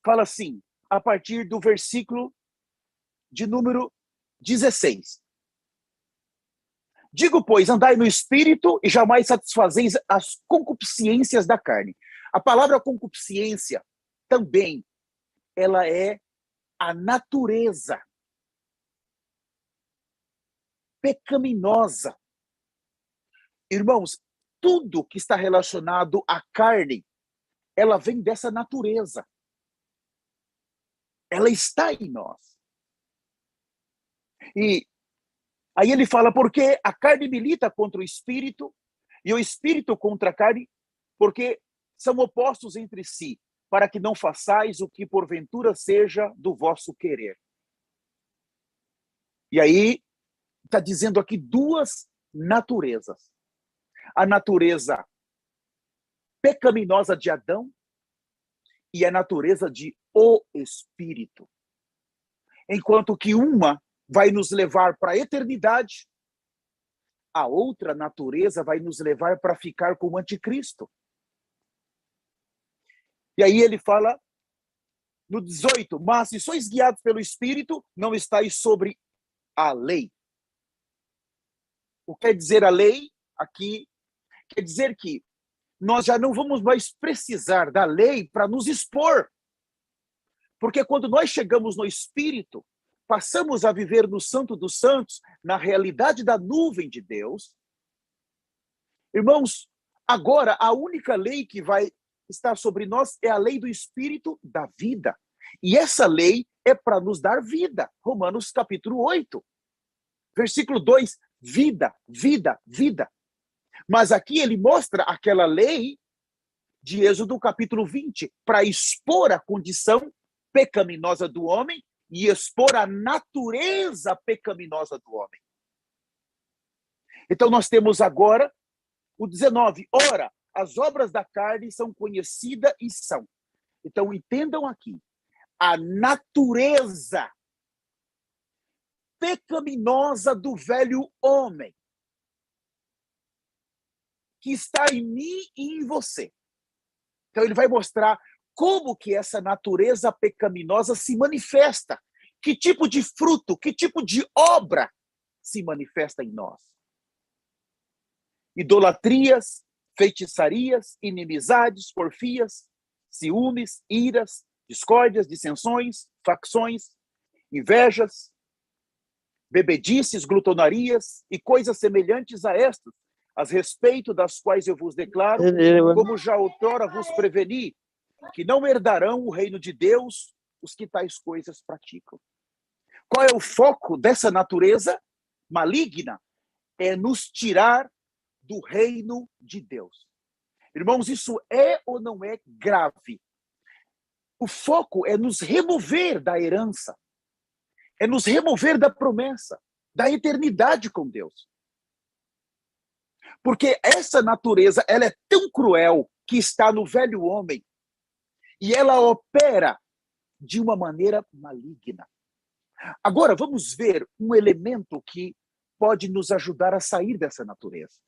fala assim, a partir do versículo de número 16. Digo, pois, andai no espírito e jamais satisfazeis as concupiscências da carne. A palavra concupiscência também, ela é a natureza pecaminosa. Irmãos, tudo que está relacionado à carne, ela vem dessa natureza. Ela está em nós. E aí ele fala, porque a carne milita contra o espírito e o espírito contra a carne, porque são opostos entre si, para que não façais o que porventura seja do vosso querer. E aí está dizendo aqui duas naturezas. A natureza pecaminosa de Adão e a natureza de o espírito. Enquanto que uma vai nos levar para a eternidade, a outra natureza vai nos levar para ficar com o anticristo. E aí ele fala no 18, mas se sois guiados pelo Espírito, não estáis sobre a lei. O que quer dizer a lei aqui? Quer dizer que nós já não vamos mais precisar da lei para nos expor. Porque quando nós chegamos no Espírito, passamos a viver no Santo dos Santos, na realidade da nuvem de Deus. Irmãos, agora a única lei que vai estar sobre nós é a lei do Espírito da vida. E essa lei é para nos dar vida. Romanos capítulo 8, versículo 2, vida, vida, vida. Mas aqui ele mostra aquela lei de Êxodo capítulo 20, para expor a condição pecaminosa do homem e expor a natureza pecaminosa do homem. Então nós temos agora o 19. Ora, as obras da carne são conhecidas e são. Então entendam aqui, a natureza pecaminosa do velho homem, que está em mim e em você. Então ele vai mostrar como que essa natureza pecaminosa se manifesta, que tipo de fruto, que tipo de obra se manifesta em nós. idolatrias, feitiçarias, inimizades, porfias, ciúmes, iras, discórdias, dissensões, facções, invejas, bebedices, glutonarias e coisas semelhantes a estas, a respeito das quais eu vos declaro, como já outrora vos preveni, que não herdarão o reino de Deus os que tais coisas praticam. Qual é o foco dessa natureza maligna? É nos tirar do reino de Deus. Irmãos, isso é ou não é grave? O foco é nos remover da herança, é nos remover da promessa, da eternidade com Deus. Porque essa natureza, ela é tão cruel que está no velho homem e ela opera de uma maneira maligna. Agora, vamos ver um elemento que pode nos ajudar a sair dessa natureza.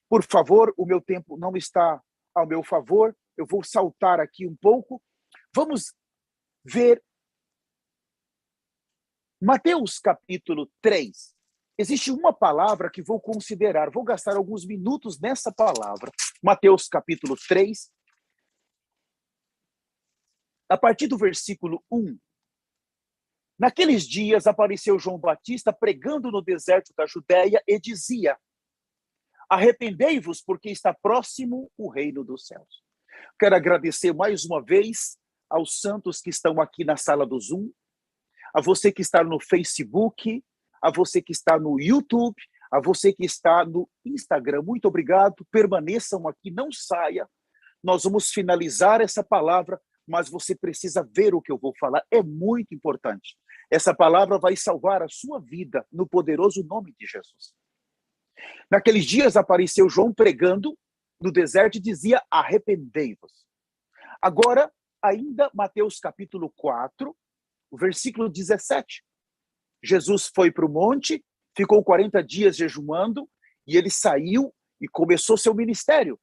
Por favor, o meu tempo não está ao meu favor, eu vou saltar aqui um pouco. Vamos ver Mateus capítulo 3. Existe uma palavra que vou considerar, vou gastar alguns minutos nessa palavra. Mateus capítulo 3, a partir do versículo 1. Naqueles dias apareceu João Batista pregando no deserto da Judéia e dizia: arrependei-vos, porque está próximo o reino dos céus. Quero agradecer mais uma vez aos santos que estão aqui na sala do Zoom, a você que está no Facebook, a você que está no YouTube, a você que está no Instagram. Muito obrigado, permaneçam aqui, não saia. Nós vamos finalizar essa palavra, mas você precisa ver o que eu vou falar, é muito importante. Essa palavra vai salvar a sua vida no poderoso nome de Jesus. Naqueles dias apareceu João pregando no deserto e dizia: arrependei-vos. Agora, ainda Mateus capítulo 4, o versículo 17. Jesus foi para o monte, ficou 40 dias jejuando, e ele saiu e começou seu ministério.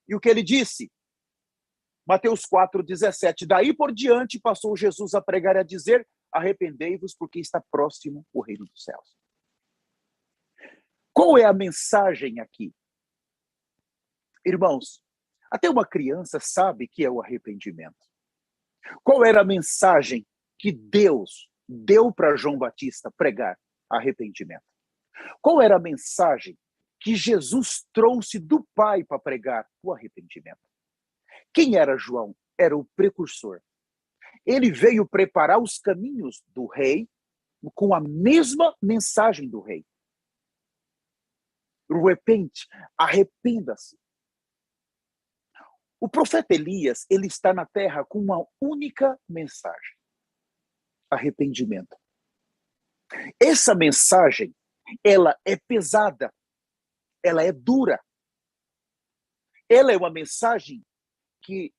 E o que ele disse? Mateus 4, 17. Daí por diante passou Jesus a pregar e a dizer: arrependei-vos, porque está próximo o reino dos céus. Qual é a mensagem aqui? Irmãos, até uma criança sabe que é o arrependimento. Qual era a mensagem que Deus deu para João Batista pregar? Arrependimento. Qual era a mensagem que Jesus trouxe do Pai para pregar? O arrependimento. Quem era João? Era o precursor. Ele veio preparar os caminhos do rei com a mesma mensagem do rei. Repente, arrependa-se. O profeta Elias, ele está na terra com uma única mensagem: arrependimento. Essa mensagem, ela é pesada, ela é dura. Ela é uma mensagem que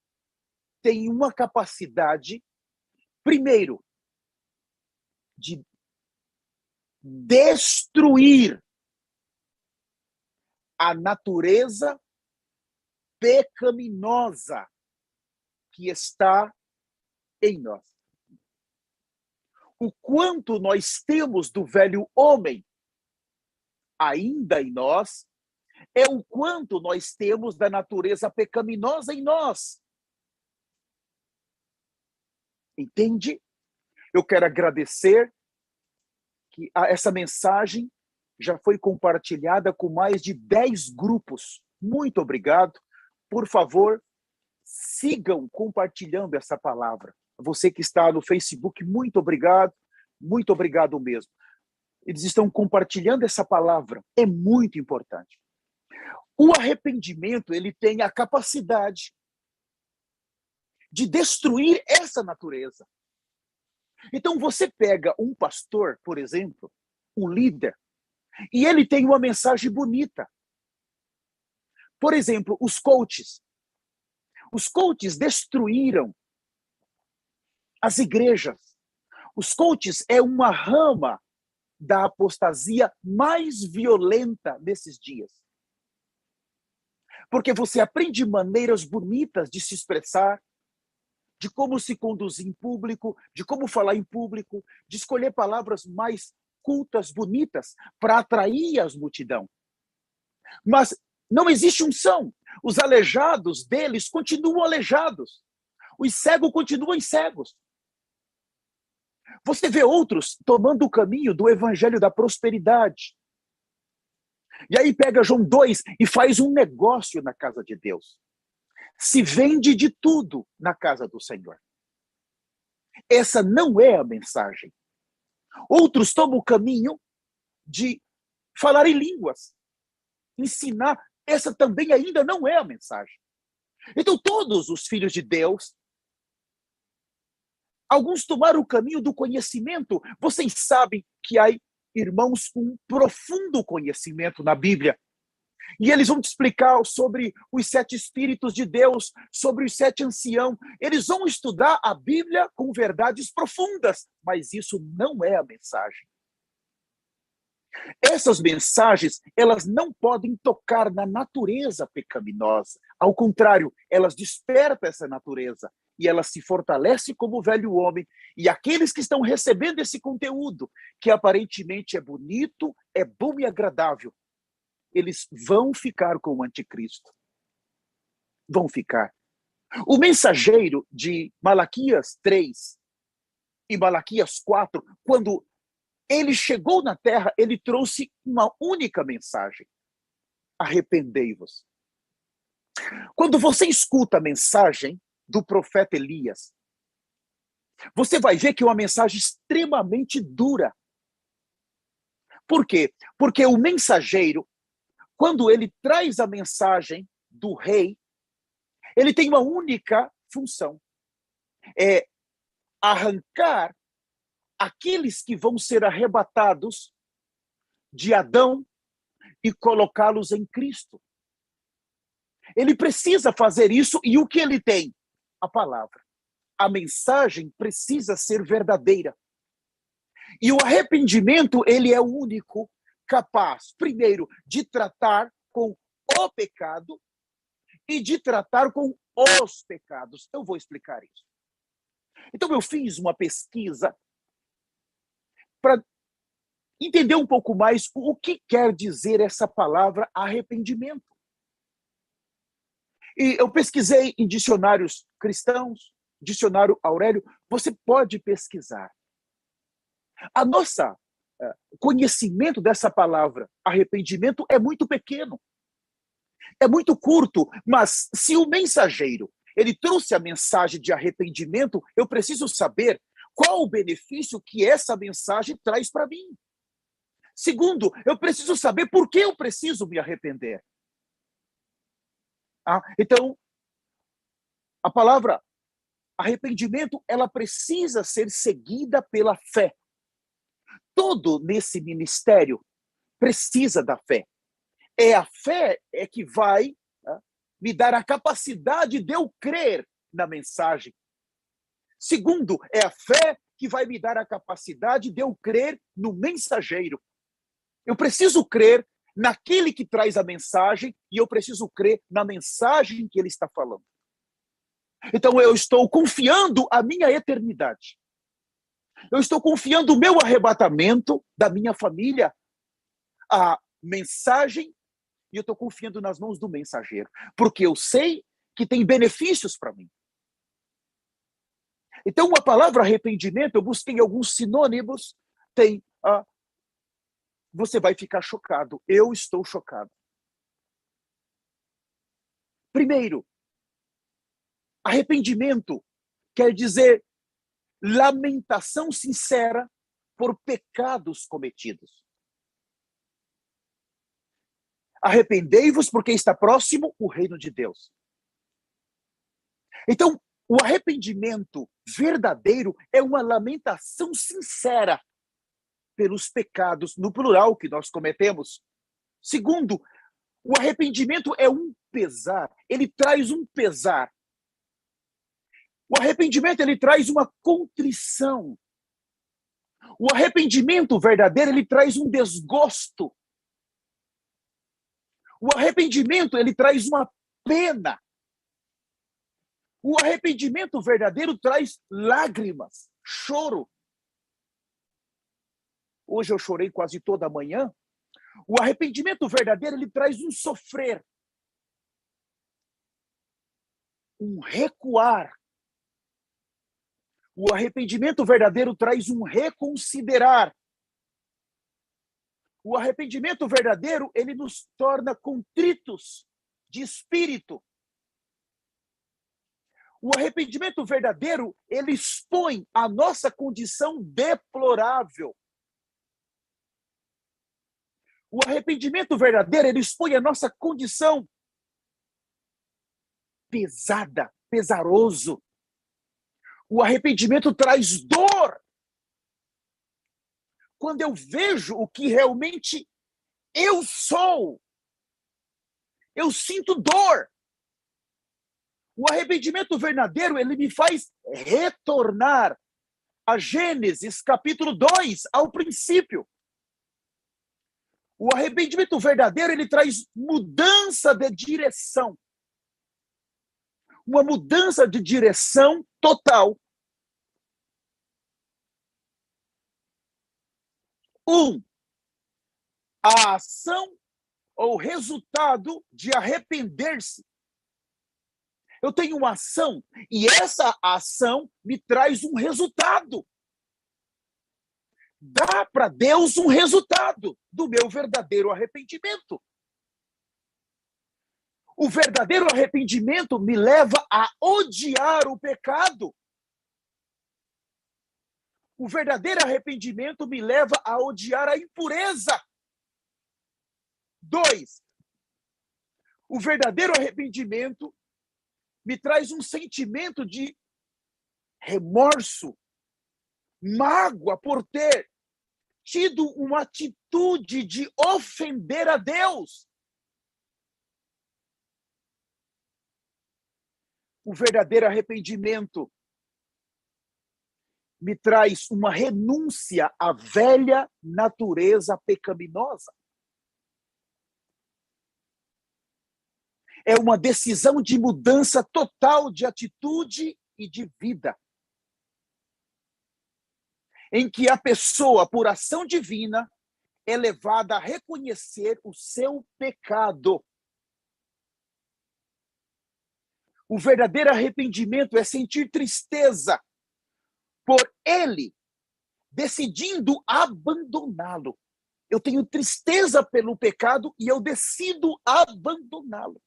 tem uma capacidade, primeiro, de destruir a natureza pecaminosa que está em nós. O quanto nós temos do velho homem ainda em nós, é o quanto nós temos da natureza pecaminosa em nós. Entende? Eu quero agradecer que essa mensagem já foi compartilhada com mais de 10 grupos. Muito obrigado. Por favor, sigam compartilhando essa palavra. Você que está no Facebook, muito obrigado mesmo. Eles estão compartilhando essa palavra, é muito importante. O arrependimento, ele tem a capacidade de destruir essa natureza. Então você pega um pastor, por exemplo, um líder, e ele tem uma mensagem bonita. Por exemplo, os coaches. Os coaches destruíram as igrejas. Os coaches é uma rama da apostasia mais violenta desses dias. Porque você aprende maneiras bonitas de se expressar, de como se conduzir em público, de como falar em público, de escolher palavras mais cultas, bonitas, para atrair as multidão. Mas Não existe unção. Os aleijados deles continuam aleijados. Os cegos continuam cegos. Você vê outros tomando o caminho do evangelho da prosperidade. E aí pega João 2 e faz um negócio na casa de Deus. Se vende de tudo na casa do Senhor. Essa não é a mensagem. Outros tomam o caminho de falar em línguas, ensinar. Essa também ainda não é a mensagem. Então todos os filhos de Deus, alguns tomaram o caminho do conhecimento. Vocês sabem que há irmãos com um profundo conhecimento na Bíblia. E eles vão te explicar sobre os 7 Espíritos de Deus, sobre os 7 anciãos. Eles vão estudar a Bíblia com verdades profundas, mas isso não é a mensagem. Essas mensagens, elas não podem tocar na natureza pecaminosa. Ao contrário, elas despertam essa natureza e ela se fortalece como o velho homem. E aqueles que estão recebendo esse conteúdo, que aparentemente é bonito, é bom e agradável, eles vão ficar com o anticristo. Vão ficar. O mensageiro de Malaquias 3 e Malaquias 4, quando ele chegou na terra, ele trouxe uma única mensagem: arrependei-vos. Quando você escuta a mensagem do profeta Elias, você vai ver que é uma mensagem extremamente dura. Por quê? Porque o mensageiro, quando ele traz a mensagem do rei, ele tem uma única função: é arrancar aqueles que vão ser arrebatados de Adão e colocá-los em Cristo. Ele precisa fazer isso, e o que ele tem? A palavra. A mensagem precisa ser verdadeira. E o arrependimento, ele é o único capaz, primeiro, de tratar com o pecado e de tratar com os pecados. Eu vou explicar isso. Então, eu fiz uma pesquisa para entender um pouco mais o que quer dizer essa palavra arrependimento. E eu pesquisei em dicionários cristãos, dicionário Aurélio, você pode pesquisar. A nossa conhecimento dessa palavra arrependimento é muito pequeno, é muito curto, mas se o mensageiro ele trouxe a mensagem de arrependimento, eu preciso saber qual o benefício que essa mensagem traz para mim. Segundo, eu preciso saber por que eu preciso me arrepender. Então, a palavra arrependimento, ela precisa ser seguida pela fé. Todo nesse ministério precisa da fé. É a fé que vai me dar a capacidade de eu crer na mensagem. Segundo, é a fé que vai me dar a capacidade de eu crer no mensageiro. Eu preciso crer naquele que traz a mensagem e eu preciso crer na mensagem que ele está falando. Então eu estou confiando a minha eternidade. Eu estou confiando o meu arrebatamento da minha família, a mensagem, e eu estou confiando nas mãos do mensageiro, porque eu sei que tem benefícios para mim. Então a palavra arrependimento, eu busquei alguns sinônimos, tem você vai ficar chocado. Eu estou chocado. Primeiro, arrependimento quer dizer lamentação sincera por pecados cometidos. Arrependei-vos porque está próximo o reino de Deus. Então, o arrependimento verdadeiro é uma lamentação sincera pelos pecados, no plural, que nós cometemos. Segundo, o arrependimento é um pesar, ele traz um pesar. O arrependimento, ele traz uma contrição. O arrependimento verdadeiro, ele traz um desgosto. O arrependimento, ele traz uma pena. O arrependimento verdadeiro traz lágrimas, choro. Hoje eu chorei quase toda a manhã. O arrependimento verdadeiro, ele traz um sofrer. um recuar. O arrependimento verdadeiro traz um reconsiderar. O arrependimento verdadeiro, ele nos torna contritos de espírito. O arrependimento verdadeiro, ele expõe a nossa condição deplorável. O arrependimento verdadeiro, ele expõe a nossa condição pesada, pesaroso. O arrependimento traz dor. Quando eu vejo o que realmente eu sou, eu sinto dor. O arrependimento verdadeiro, ele me faz retornar a Gênesis, capítulo 2, ao princípio. O arrependimento verdadeiro, ele traz mudança de direção. Uma mudança de direção total. A ação ou resultado de arrepender-se. Eu tenho uma ação e essa ação me traz um resultado. Dá para Deus um resultado do meu verdadeiro arrependimento. O verdadeiro arrependimento me leva a odiar o pecado. O verdadeiro arrependimento me leva a odiar a impureza. 2. O verdadeiro arrependimento me traz um sentimento de remorso, mágoa por ter tido uma atitude de ofender a Deus. O verdadeiro arrependimento me traz uma renúncia à velha natureza pecaminosa. É uma decisão de mudança total de atitude e de vida. Em que a pessoa, por ação divina, é levada a reconhecer o seu pecado. O verdadeiro arrependimento é sentir tristeza por ele, decidindo abandoná-lo. Eu tenho tristeza pelo pecado e eu decido abandoná-lo.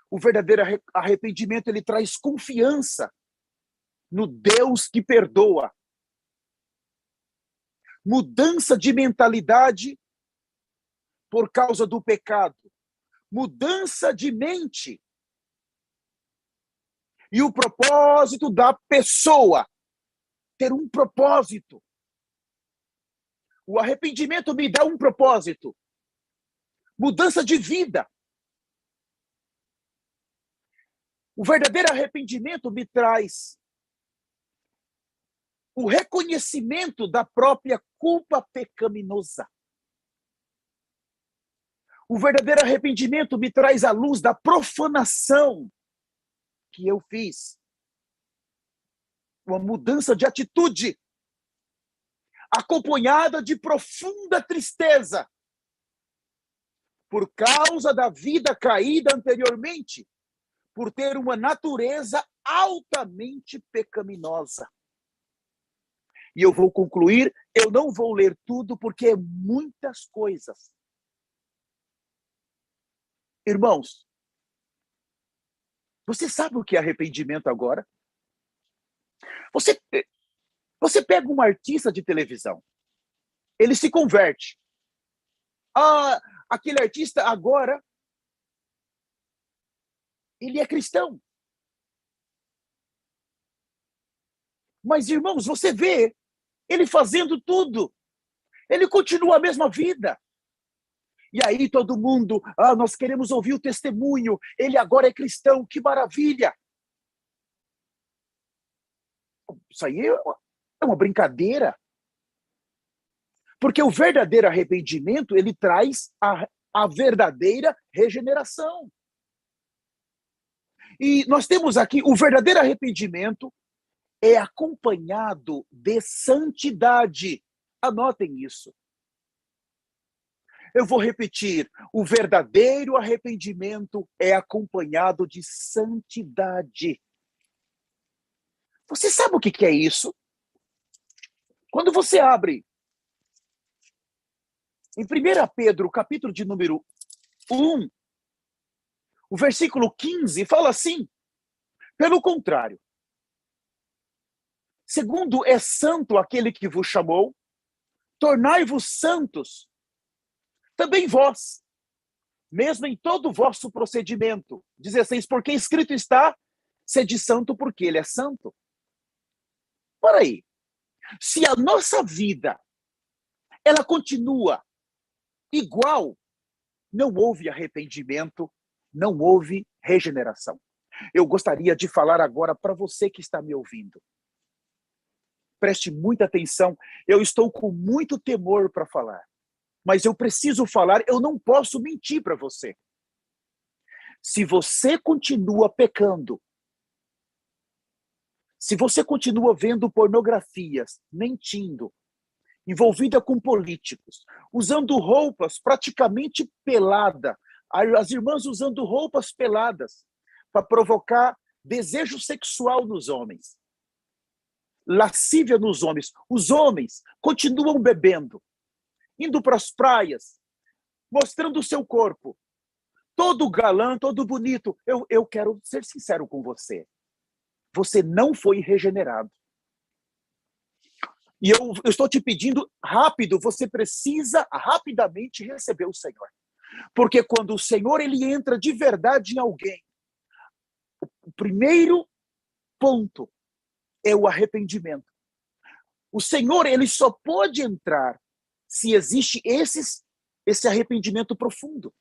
O verdadeiro arrependimento, ele traz confiança no Deus que perdoa. Mudança de mentalidade por causa do pecado. Mudança de mente. E o propósito da pessoa. Ter um propósito. O arrependimento me dá um propósito. Mudança de vida. O verdadeiro arrependimento me traz o reconhecimento da própria culpa pecaminosa. O verdadeiro arrependimento me traz a luz da profanação que eu fiz. Uma mudança de atitude, acompanhada de profunda tristeza, por causa da vida caída anteriormente, por ter uma natureza altamente pecaminosa. E eu vou concluir, eu não vou ler tudo, porque é muitas coisas. Irmãos, você sabe o que é arrependimento agora? Você pega um artista de televisão, ele se converte. Aquele artista agora, ele é cristão. Mas, irmãos, você vê ele fazendo tudo. Ele continua a mesma vida. E aí todo mundo, nós queremos ouvir o testemunho. Ele agora é cristão, que maravilha. Isso aí é uma brincadeira. Porque o verdadeiro arrependimento, ele traz a verdadeira regeneração. E nós temos aqui, o verdadeiro arrependimento é acompanhado de santidade. Anotem isso. Eu vou repetir, o verdadeiro arrependimento é acompanhado de santidade. Você sabe o que é isso? Quando você abre em 1 Pedro, capítulo de número 1, o versículo 15, fala assim: pelo contrário, segundo é santo aquele que vos chamou, tornai-vos santos, também vós, mesmo em todo o vosso procedimento. 16, porque escrito está, sede santo porque ele é santo. Por aí, se a nossa vida, ela continua igual, não houve arrependimento, não houve regeneração. Eu gostaria de falar agora para você que está me ouvindo. Preste muita atenção, eu estou com muito temor para falar, mas eu preciso falar, eu não posso mentir para você. Se você continua pecando, se você continua vendo pornografias, mentindo, envolvida com políticos, usando roupas praticamente pelada, as irmãs usando roupas peladas para provocar desejo sexual nos homens, lascívia nos homens. Os homens continuam bebendo, indo para as praias, mostrando o seu corpo, todo galã, todo bonito. Eu quero ser sincero com você. Você não foi regenerado. E eu estou te pedindo rápido, você precisa rapidamente receber o Senhor. Porque quando o Senhor ele entra de verdade em alguém, o primeiro ponto é o arrependimento. O Senhor ele só pode entrar se existe esse arrependimento profundo.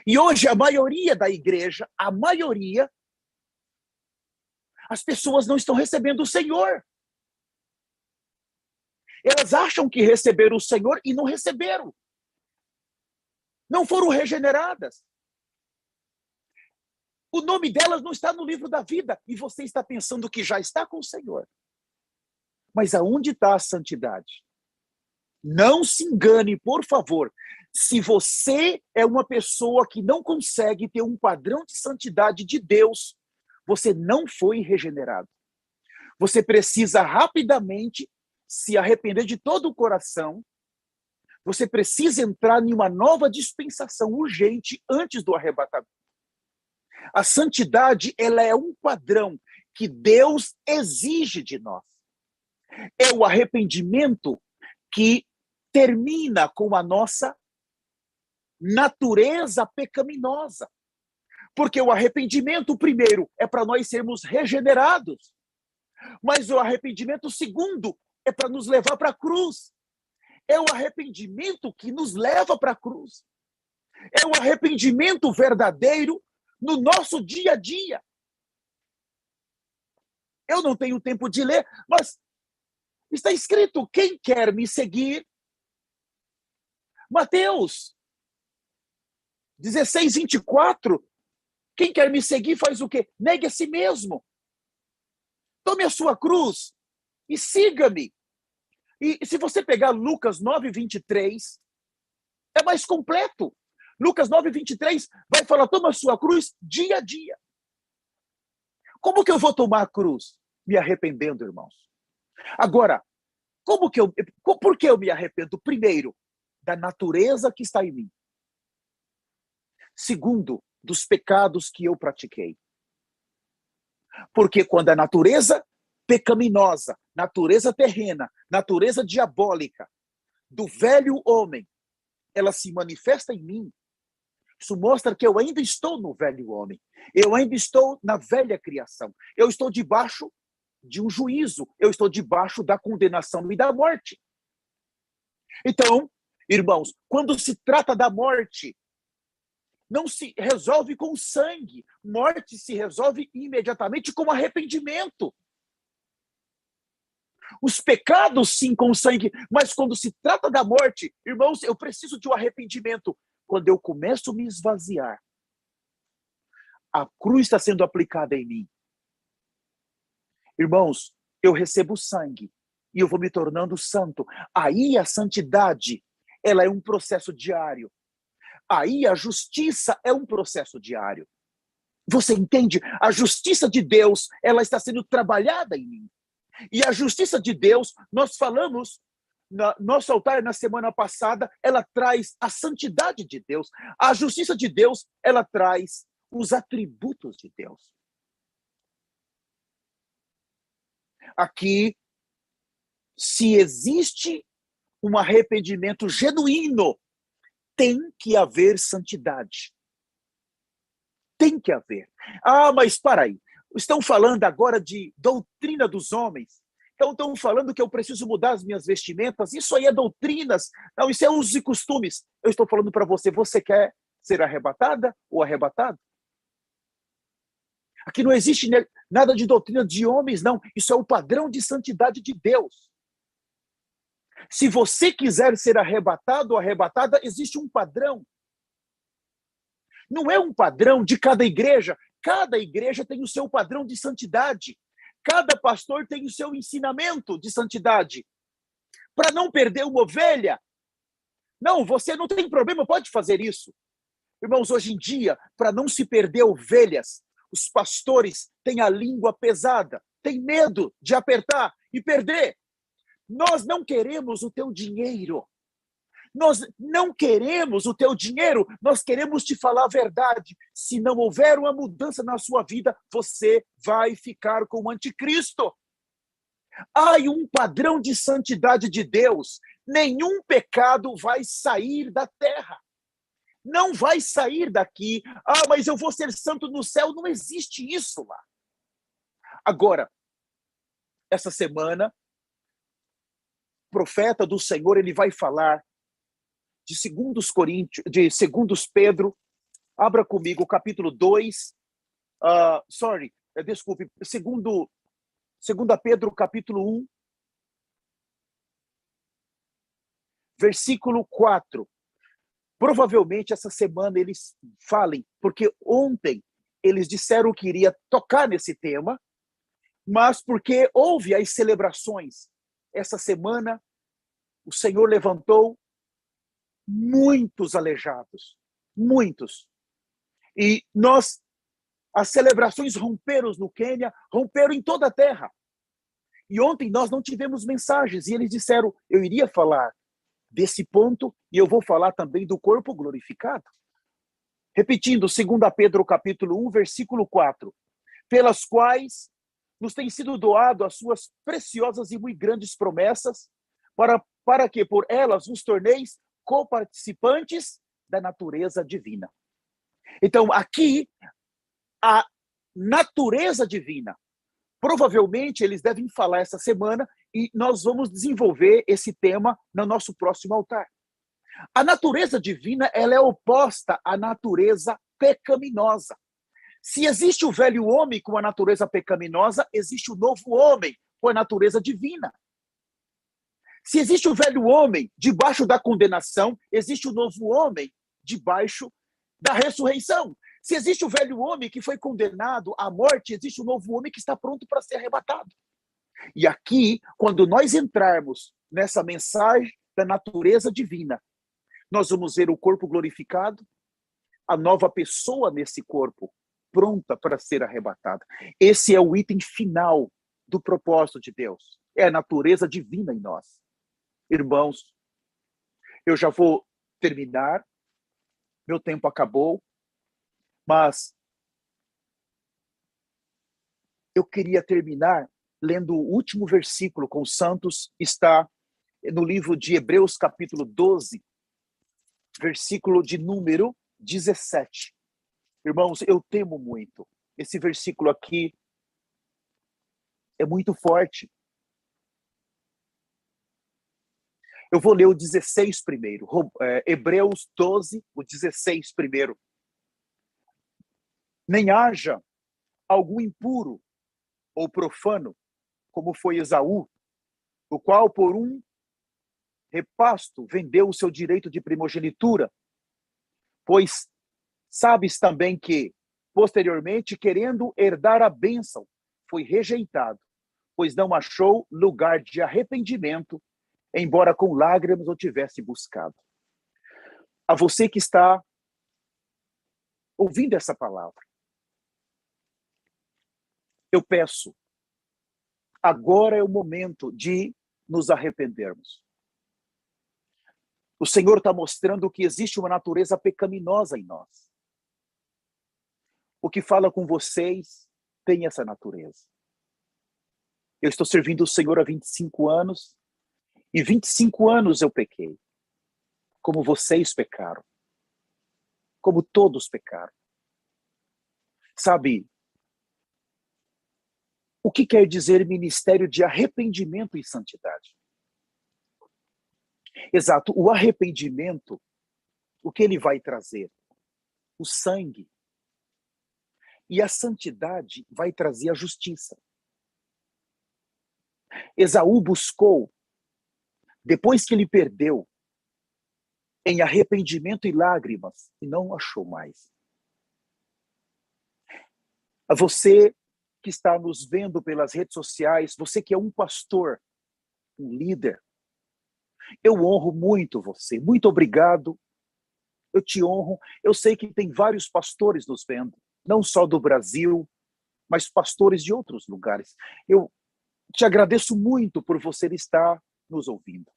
E hoje a maioria da igreja, as pessoas não estão recebendo o Senhor. Elas acham que receberam o Senhor e não receberam. Não foram regeneradas. O nome delas não está no livro da vida e você está pensando que já está com o Senhor. Mas aonde está a santidade? Não se engane, por favor. Se você é uma pessoa que não consegue ter um padrão de santidade de Deus, você não foi regenerado. Você precisa rapidamente se arrepender de todo o coração. Você precisa entrar em uma nova dispensação urgente antes do arrebatamento. A santidade, ela é um padrão que Deus exige de nós. É o arrependimento que termina com a nossa natureza pecaminosa. Porque o arrependimento, primeiro, é para nós sermos regenerados. Mas o arrependimento, segundo, é para nos levar para a cruz. É o arrependimento que nos leva para a cruz. É o arrependimento verdadeiro no nosso dia a dia. Eu não tenho tempo de ler, mas está escrito, quem quer me seguir? Mateus 16, 24. Quem quer me seguir faz o quê? Negue a si mesmo. Tome a sua cruz e siga-me. E se você pegar Lucas 9, 23, é mais completo. Lucas 9, 23 vai falar, toma a sua cruz dia a dia. Como que eu vou tomar a cruz? Me arrependendo, irmãos. Agora, por que eu me arrependo? Primeiro, da natureza que está em mim. Segundo, dos pecados que eu pratiquei. Porque quando a natureza pecaminosa, natureza terrena, natureza diabólica do velho homem, ela se manifesta em mim, isso mostra que eu ainda estou no velho homem. Eu ainda estou na velha criação. Eu estou debaixo de um juízo. Eu estou debaixo da condenação e da morte. Então, irmãos, quando se trata da morte, não se resolve com sangue. Morte se resolve imediatamente com arrependimento. Os pecados, sim, com sangue. Mas quando se trata da morte, irmãos, eu preciso de um arrependimento. Quando eu começo a me esvaziar, a cruz está sendo aplicada em mim. Irmãos, eu recebo sangue e eu vou me tornando santo. Aí a santidade, ela é um processo diário. Aí a justiça é um processo diário. Você entende? A justiça de Deus, ela está sendo trabalhada em mim. E a justiça de Deus, nós falamos, nosso altar na semana passada, ela traz a santidade de Deus. A justiça de Deus, ela traz os atributos de Deus. Aqui, se existe um arrependimento genuíno, tem que haver santidade. Tem que haver. Ah, mas para aí. Estão falando agora de doutrina dos homens. Então estão falando que eu preciso mudar as minhas vestimentas. Isso aí é doutrinas. Não, isso é usos e costumes. Eu estou falando para você, você quer ser arrebatada ou arrebatado? Aqui não existe nada de doutrina de homens, não. Isso é o padrão de santidade de Deus. Se você quiser ser arrebatado ou arrebatada, existe um padrão. Não é um padrão de cada igreja. Cada igreja tem o seu padrão de santidade. Cada pastor tem o seu ensinamento de santidade. Para não perder uma ovelha. Não, você não tem problema, pode fazer isso. Irmãos, hoje em dia, para não se perder ovelhas, os pastores têm a língua pesada, têm medo de apertar e perder. Nós não queremos o teu dinheiro. Nós não queremos o teu dinheiro, nós queremos te falar a verdade. Se não houver uma mudança na sua vida, você vai ficar com o anticristo. Há um padrão de santidade de Deus. Nenhum pecado vai sair da terra. Não vai sair daqui. Ah, mas eu vou ser santo no céu. Não existe isso lá. Agora, essa semana, o profeta do Senhor, ele vai falar de 2 Coríntios, de 2 Pedro, abra comigo, capítulo 2, desculpe, 2 Pedro, capítulo 1, versículo 4. Provavelmente essa semana eles falem, porque ontem eles disseram que iria tocar nesse tema, mas porque houve as celebrações. Essa semana o Senhor levantou muitos aleijados, muitos. E as celebrações romperam no Quênia, romperam em toda a terra. E ontem nós não tivemos mensagens, e eles disseram, eu iria falar desse ponto, e eu vou falar também do corpo glorificado. Repetindo, 2 Pedro capítulo 1, versículo 4, pelas quais nos têm sido doado as suas preciosas e muito grandes promessas, para que por elas vos torneis coparticipantes da natureza divina. Então, aqui, a natureza divina. Provavelmente, eles devem falar essa semana e nós vamos desenvolver esse tema no nosso próximo altar. A natureza divina, ela é oposta à natureza pecaminosa. Se existe o velho homem com a natureza pecaminosa, existe o novo homem com a natureza divina. Se existe o velho homem debaixo da condenação, existe o novo homem debaixo da ressurreição. Se existe o velho homem que foi condenado à morte, existe o novo homem que está pronto para ser arrebatado. E aqui, quando nós entrarmos nessa mensagem da natureza divina, nós vamos ver o corpo glorificado, a nova pessoa nesse corpo, pronta para ser arrebatada. Esse é o item final do propósito de Deus. É a natureza divina em nós. Irmãos, eu já vou terminar, meu tempo acabou, mas eu queria terminar lendo o último versículo com os santos, está no livro de Hebreus, capítulo 12, versículo de número 17. Irmãos, eu temo muito. Esse versículo aqui é muito forte. Eu vou ler o 16 primeiro. Hebreus 12, o 16 primeiro. Nem haja algum impuro ou profano, como foi Esaú, o qual por um repasto vendeu o seu direito de primogenitura, pois sabes também que, posteriormente, querendo herdar a bênção, foi rejeitado, pois não achou lugar de arrependimento, embora com lágrimas o tivesse buscado. A você que está ouvindo essa palavra, eu peço, agora é o momento de nos arrependermos. O Senhor está mostrando que existe uma natureza pecaminosa em nós. O que fala com vocês tem essa natureza. Eu estou servindo o Senhor há 25 anos, e 25 anos eu pequei, como vocês pecaram, como todos pecaram. Sabe, o que quer dizer ministério de arrependimento e santidade? Exato, o arrependimento, o que ele vai trazer? O sangue. E a santidade vai trazer a justiça. Esaú buscou, depois que ele perdeu, em arrependimento e lágrimas, e não achou mais. A você que está nos vendo pelas redes sociais, você que é um pastor, um líder, eu honro muito você. Muito obrigado. Eu te honro. Eu sei que tem vários pastores nos vendo, não só do Brasil, mas pastores de outros lugares. Eu te agradeço muito por você estar nos ouvindo.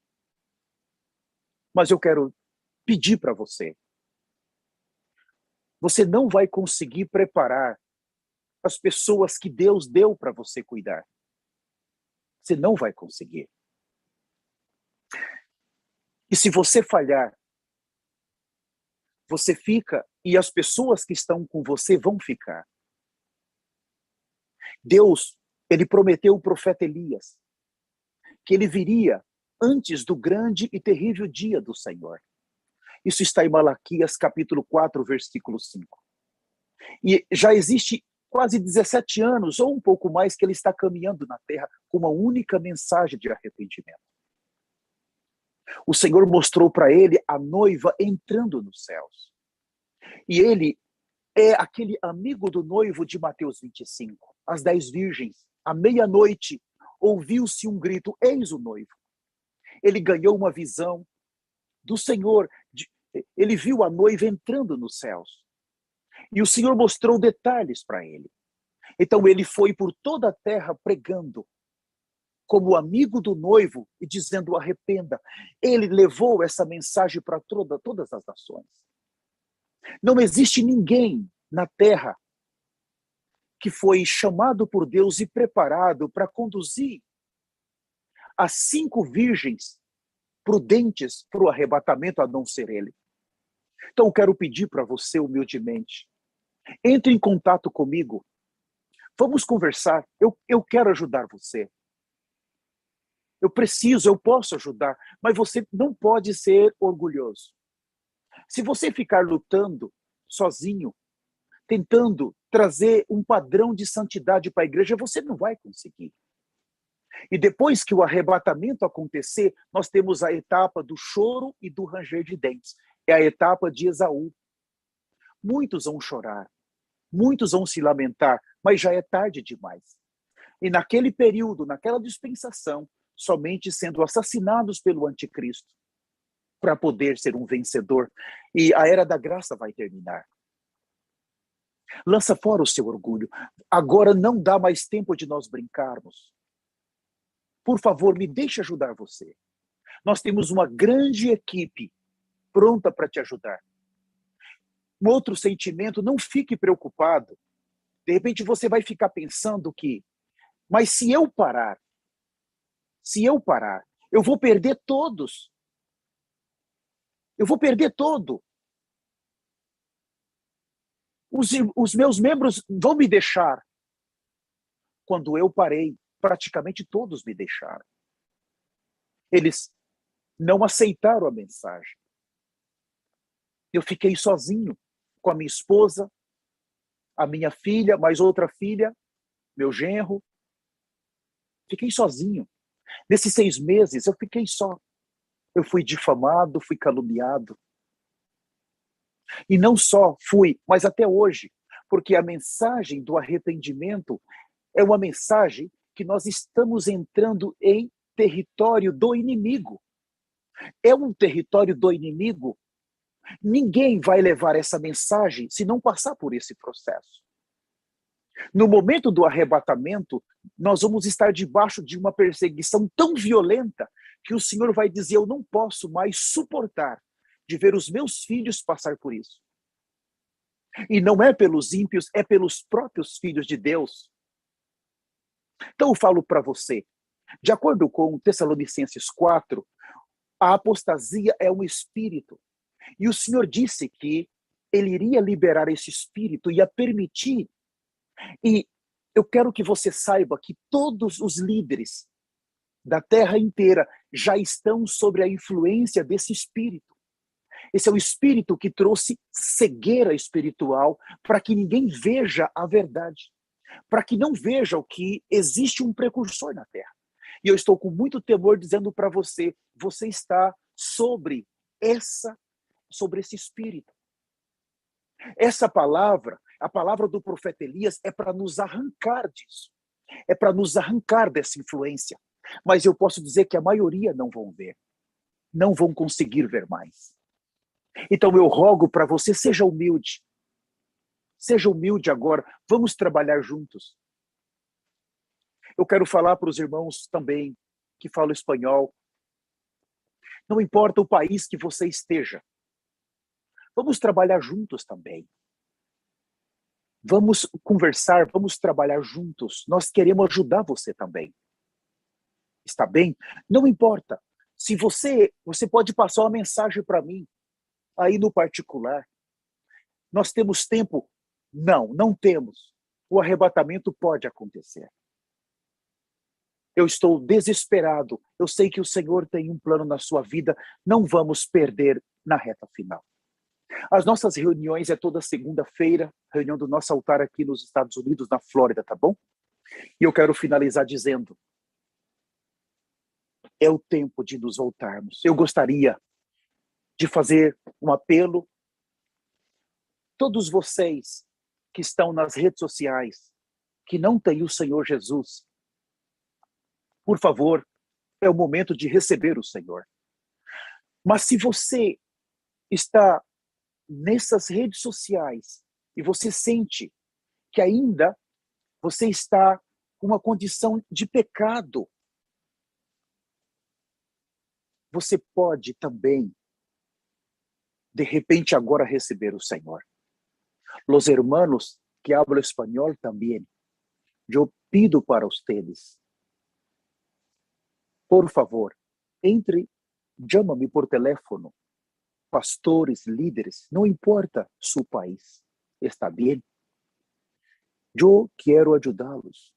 Mas eu quero pedir para você. Você não vai conseguir preparar as pessoas que Deus deu para você cuidar. Você não vai conseguir. E se você falhar, você fica e as pessoas que estão com você vão ficar. Deus, ele prometeu o profeta Elias que ele viria antes do grande e terrível dia do Senhor. Isso está em Malaquias capítulo 4, versículo 5. E já existe quase 17 anos, ou um pouco mais, que ele está caminhando na terra com uma única mensagem de arrependimento. O Senhor mostrou para ele a noiva entrando nos céus. E ele é aquele amigo do noivo de Mateus 25. As 10 virgens, à meia-noite, ouviu-se um grito, eis o noivo. Ele ganhou uma visão do Senhor. Ele viu a noiva entrando nos céus. E o Senhor mostrou detalhes para ele. Então ele foi por toda a terra pregando como amigo do noivo e dizendo arrependa. Ele levou essa mensagem para todas as nações. Não existe ninguém na terra que foi chamado por Deus e preparado para conduzir as 5 virgens prudentes para o arrebatamento, a não ser ele. Então eu quero pedir para você humildemente, entre em contato comigo, vamos conversar, eu quero ajudar você. Eu posso ajudar, mas você não pode ser orgulhoso. Se você ficar lutando sozinho, tentando trazer um padrão de santidade para a igreja, você não vai conseguir. E depois que o arrebatamento acontecer, nós temos a etapa do choro e do ranger de dentes. É a etapa de Esaú. Muitos vão chorar, muitos vão se lamentar, mas já é tarde demais. E naquele período, naquela dispensação, somente sendo assassinados pelo anticristo, para poder ser um vencedor. E a era da graça vai terminar. Lança fora o seu orgulho. Agora não dá mais tempo de nós brincarmos. Por favor, me deixe ajudar você. Nós temos uma grande equipe pronta para te ajudar. Um outro sentimento, não fique preocupado. De repente você vai ficar pensando que, mas se eu parar, eu vou perder todos. Eu vou perder todo. Os meus membros vão me deixar. Quando eu parei, praticamente todos me deixaram. Eles não aceitaram a mensagem. Eu fiquei sozinho com a minha esposa, a minha filha, mais outra filha, meu genro. Fiquei sozinho. Nesses 6 meses, eu fiquei só. Eu fui difamado, fui caluniado. E não só fui, mas até hoje, porque a mensagem do arrependimento é uma mensagem que nós estamos entrando em território do inimigo. É um território do inimigo Ninguém vai levar essa mensagem se não passar por esse processo. No momento do arrebatamento, nós vamos estar debaixo de uma perseguição tão violenta que o Senhor vai dizer: eu não posso mais suportar de ver os meus filhos passar por isso. E não é pelos ímpios, é pelos próprios filhos de Deus. Então eu falo para você, de acordo com Tessalonicenses 4, a apostasia é um espírito. E o Senhor disse que ele iria liberar esse espírito, ia permitir. E eu quero que você saiba que todos os líderes da terra inteira já estão sob a influência desse espírito. Esse é o espírito que trouxe cegueira espiritual para que ninguém veja a verdade, para que não vejam que existe um precursor na terra. E eu estou com muito temor dizendo para você, você está sobre esse espírito. Essa palavra, a palavra do profeta Elias, é para nos arrancar disso. É para nos arrancar dessa influência. Mas eu posso dizer que a maioria não vão ver. Não vão conseguir ver mais. Então eu rogo para você, seja humilde. Seja humilde agora. Vamos trabalhar juntos. Eu quero falar para os irmãos também que falam espanhol. Não importa o país que você esteja. Vamos trabalhar juntos também. Vamos conversar, vamos trabalhar juntos. Nós queremos ajudar você também. Está bem? Não importa. Se você pode passar uma mensagem para mim, aí no particular. Nós temos tempo? Não temos. O arrebatamento pode acontecer. Eu estou desesperado. Eu sei que o Senhor tem um plano na sua vida. Não vamos perder na reta final. As nossas reuniões é toda segunda-feira, reunião do nosso altar aqui nos Estados Unidos, na Flórida, tá bom? E eu quero finalizar dizendo, é o tempo de nos voltarmos. Eu gostaria de fazer um apelo. Todos vocês que estão nas redes sociais, que não têm o Senhor Jesus, por favor, é o momento de receber o Senhor. Mas se você está nessas redes sociais e você sente que ainda você está com uma condição de pecado, você pode também, de repente, agora receber o Senhor. Los hermanos que hablan espanhol também, eu pido para ustedes, por favor, entre, chama-me por teléfono, pastores, líderes, não importa seu país, está bem? Eu quero ajudá-los.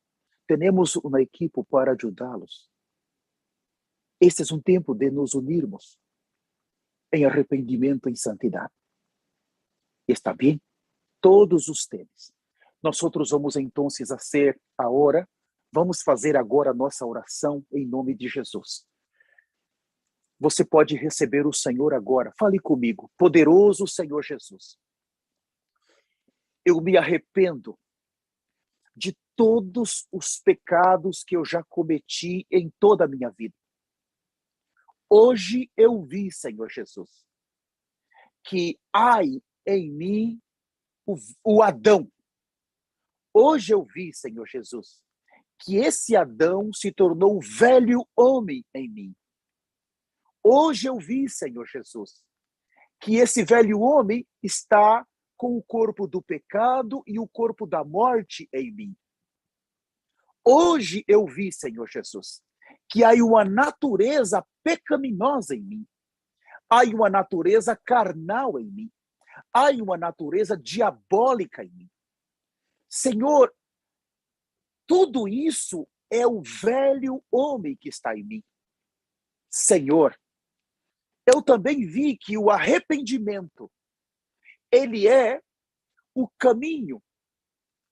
Temos uma equipe para ajudá-los. Este é um tempo de nos unirmos em arrependimento e santidade. Está bem? Todos ustedes. Nós vamos então fazer agora, vamos fazer agora a nossa oração em nome de Jesus. Você pode receber o Senhor agora. Fale comigo. Poderoso Senhor Jesus. Eu me arrependo de todos os pecados que eu já cometi em toda a minha vida. Hoje eu vi, Senhor Jesus, que há em mim o Adão. Hoje eu vi, Senhor Jesus, que esse Adão se tornou um velho homem em mim. Hoje eu vi, Senhor Jesus, que esse velho homem está com o corpo do pecado e o corpo da morte em mim. Hoje eu vi, Senhor Jesus, que há uma natureza pecaminosa em mim. Há uma natureza carnal em mim. Há uma natureza diabólica em mim. Senhor, tudo isso é o velho homem que está em mim. Senhor, eu também vi que o arrependimento, ele é o caminho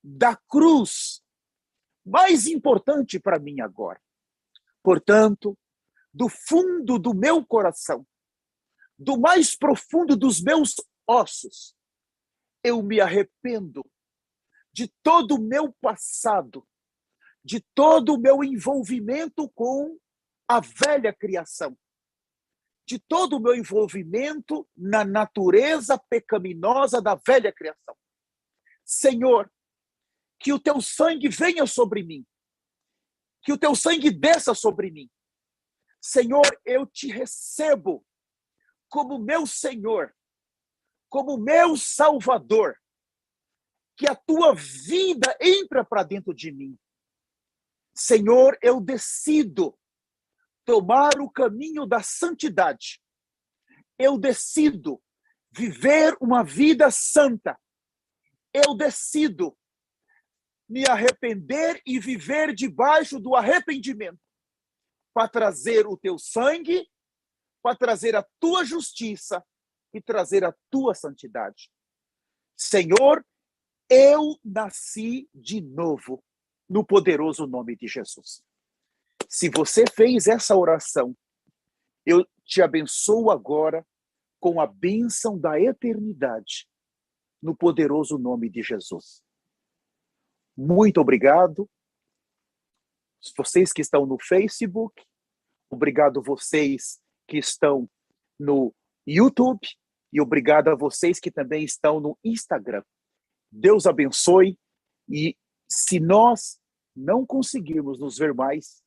da cruz mais importante para mim agora. Portanto, do fundo do meu coração, do mais profundo dos meus ossos, eu me arrependo de todo o meu passado, de todo o meu envolvimento com a velha criação, de todo o meu envolvimento na natureza pecaminosa da velha criação. Senhor, que o teu sangue venha sobre mim, que o teu sangue desça sobre mim. Senhor, eu te recebo como meu Senhor, como meu Salvador, que a tua vida entra para dentro de mim. Senhor, eu decido tomar o caminho da santidade. Eu decido viver uma vida santa. Eu decido me arrepender e viver debaixo do arrependimento, para trazer o teu sangue, para trazer a tua justiça e trazer a tua santidade. Senhor, eu nasci de novo, no poderoso nome de Jesus. Se você fez essa oração, eu te abençoo agora com a bênção da eternidade, no poderoso nome de Jesus. Muito obrigado. Vocês que estão no Facebook, obrigado vocês que estão no YouTube e obrigado a vocês que também estão no Instagram. Deus abençoe, e se nós não conseguirmos nos ver mais,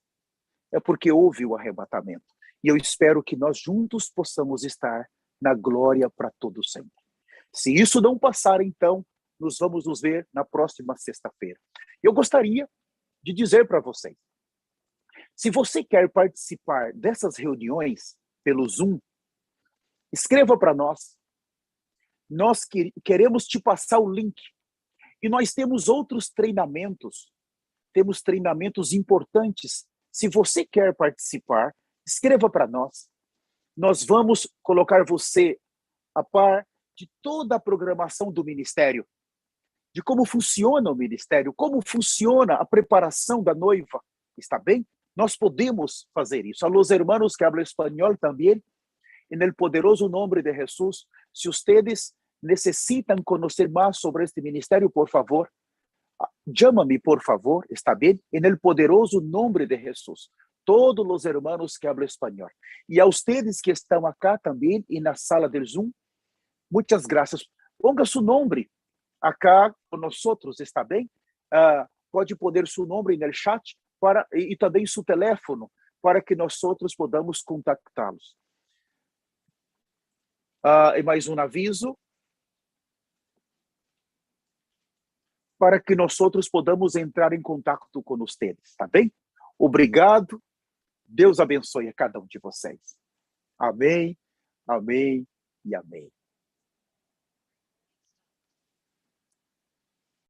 é porque houve o arrebatamento. E eu espero que nós juntos possamos estar na glória para todo sempre. Se isso não passar, então, nós vamos nos ver na próxima sexta-feira. Eu gostaria de dizer para vocês, se você quer participar dessas reuniões pelo Zoom, escreva para nós. Nós queremos te passar o link. E nós temos outros treinamentos. Temos treinamentos importantes. Se você quer participar, escreva para nós. Nós vamos colocar você a par de toda a programação do ministério, de como funciona o ministério, como funciona a preparação da noiva. Está bem? Nós podemos fazer isso. A los hermanos que hablan espanhol também, en el poderoso nombre de Jesús, si ustedes necesitan conocer más sobre este ministerio, por favor, llámame, por favor, está bien, en el poderoso nombre de Jesús. Todos los hermanos que hablan español. Y a ustedes que están acá también en la sala del Zoom, muchas gracias. Ponga su nombre acá con nosotros, está bien? Pode poner su nombre en el chat e também seu teléfono, para que nós podamos contactá-los. E mais um aviso, para que nós podamos entrar em contato com vocês, tá bem? Obrigado, Deus abençoe a cada um de vocês. Amém, amém e amém.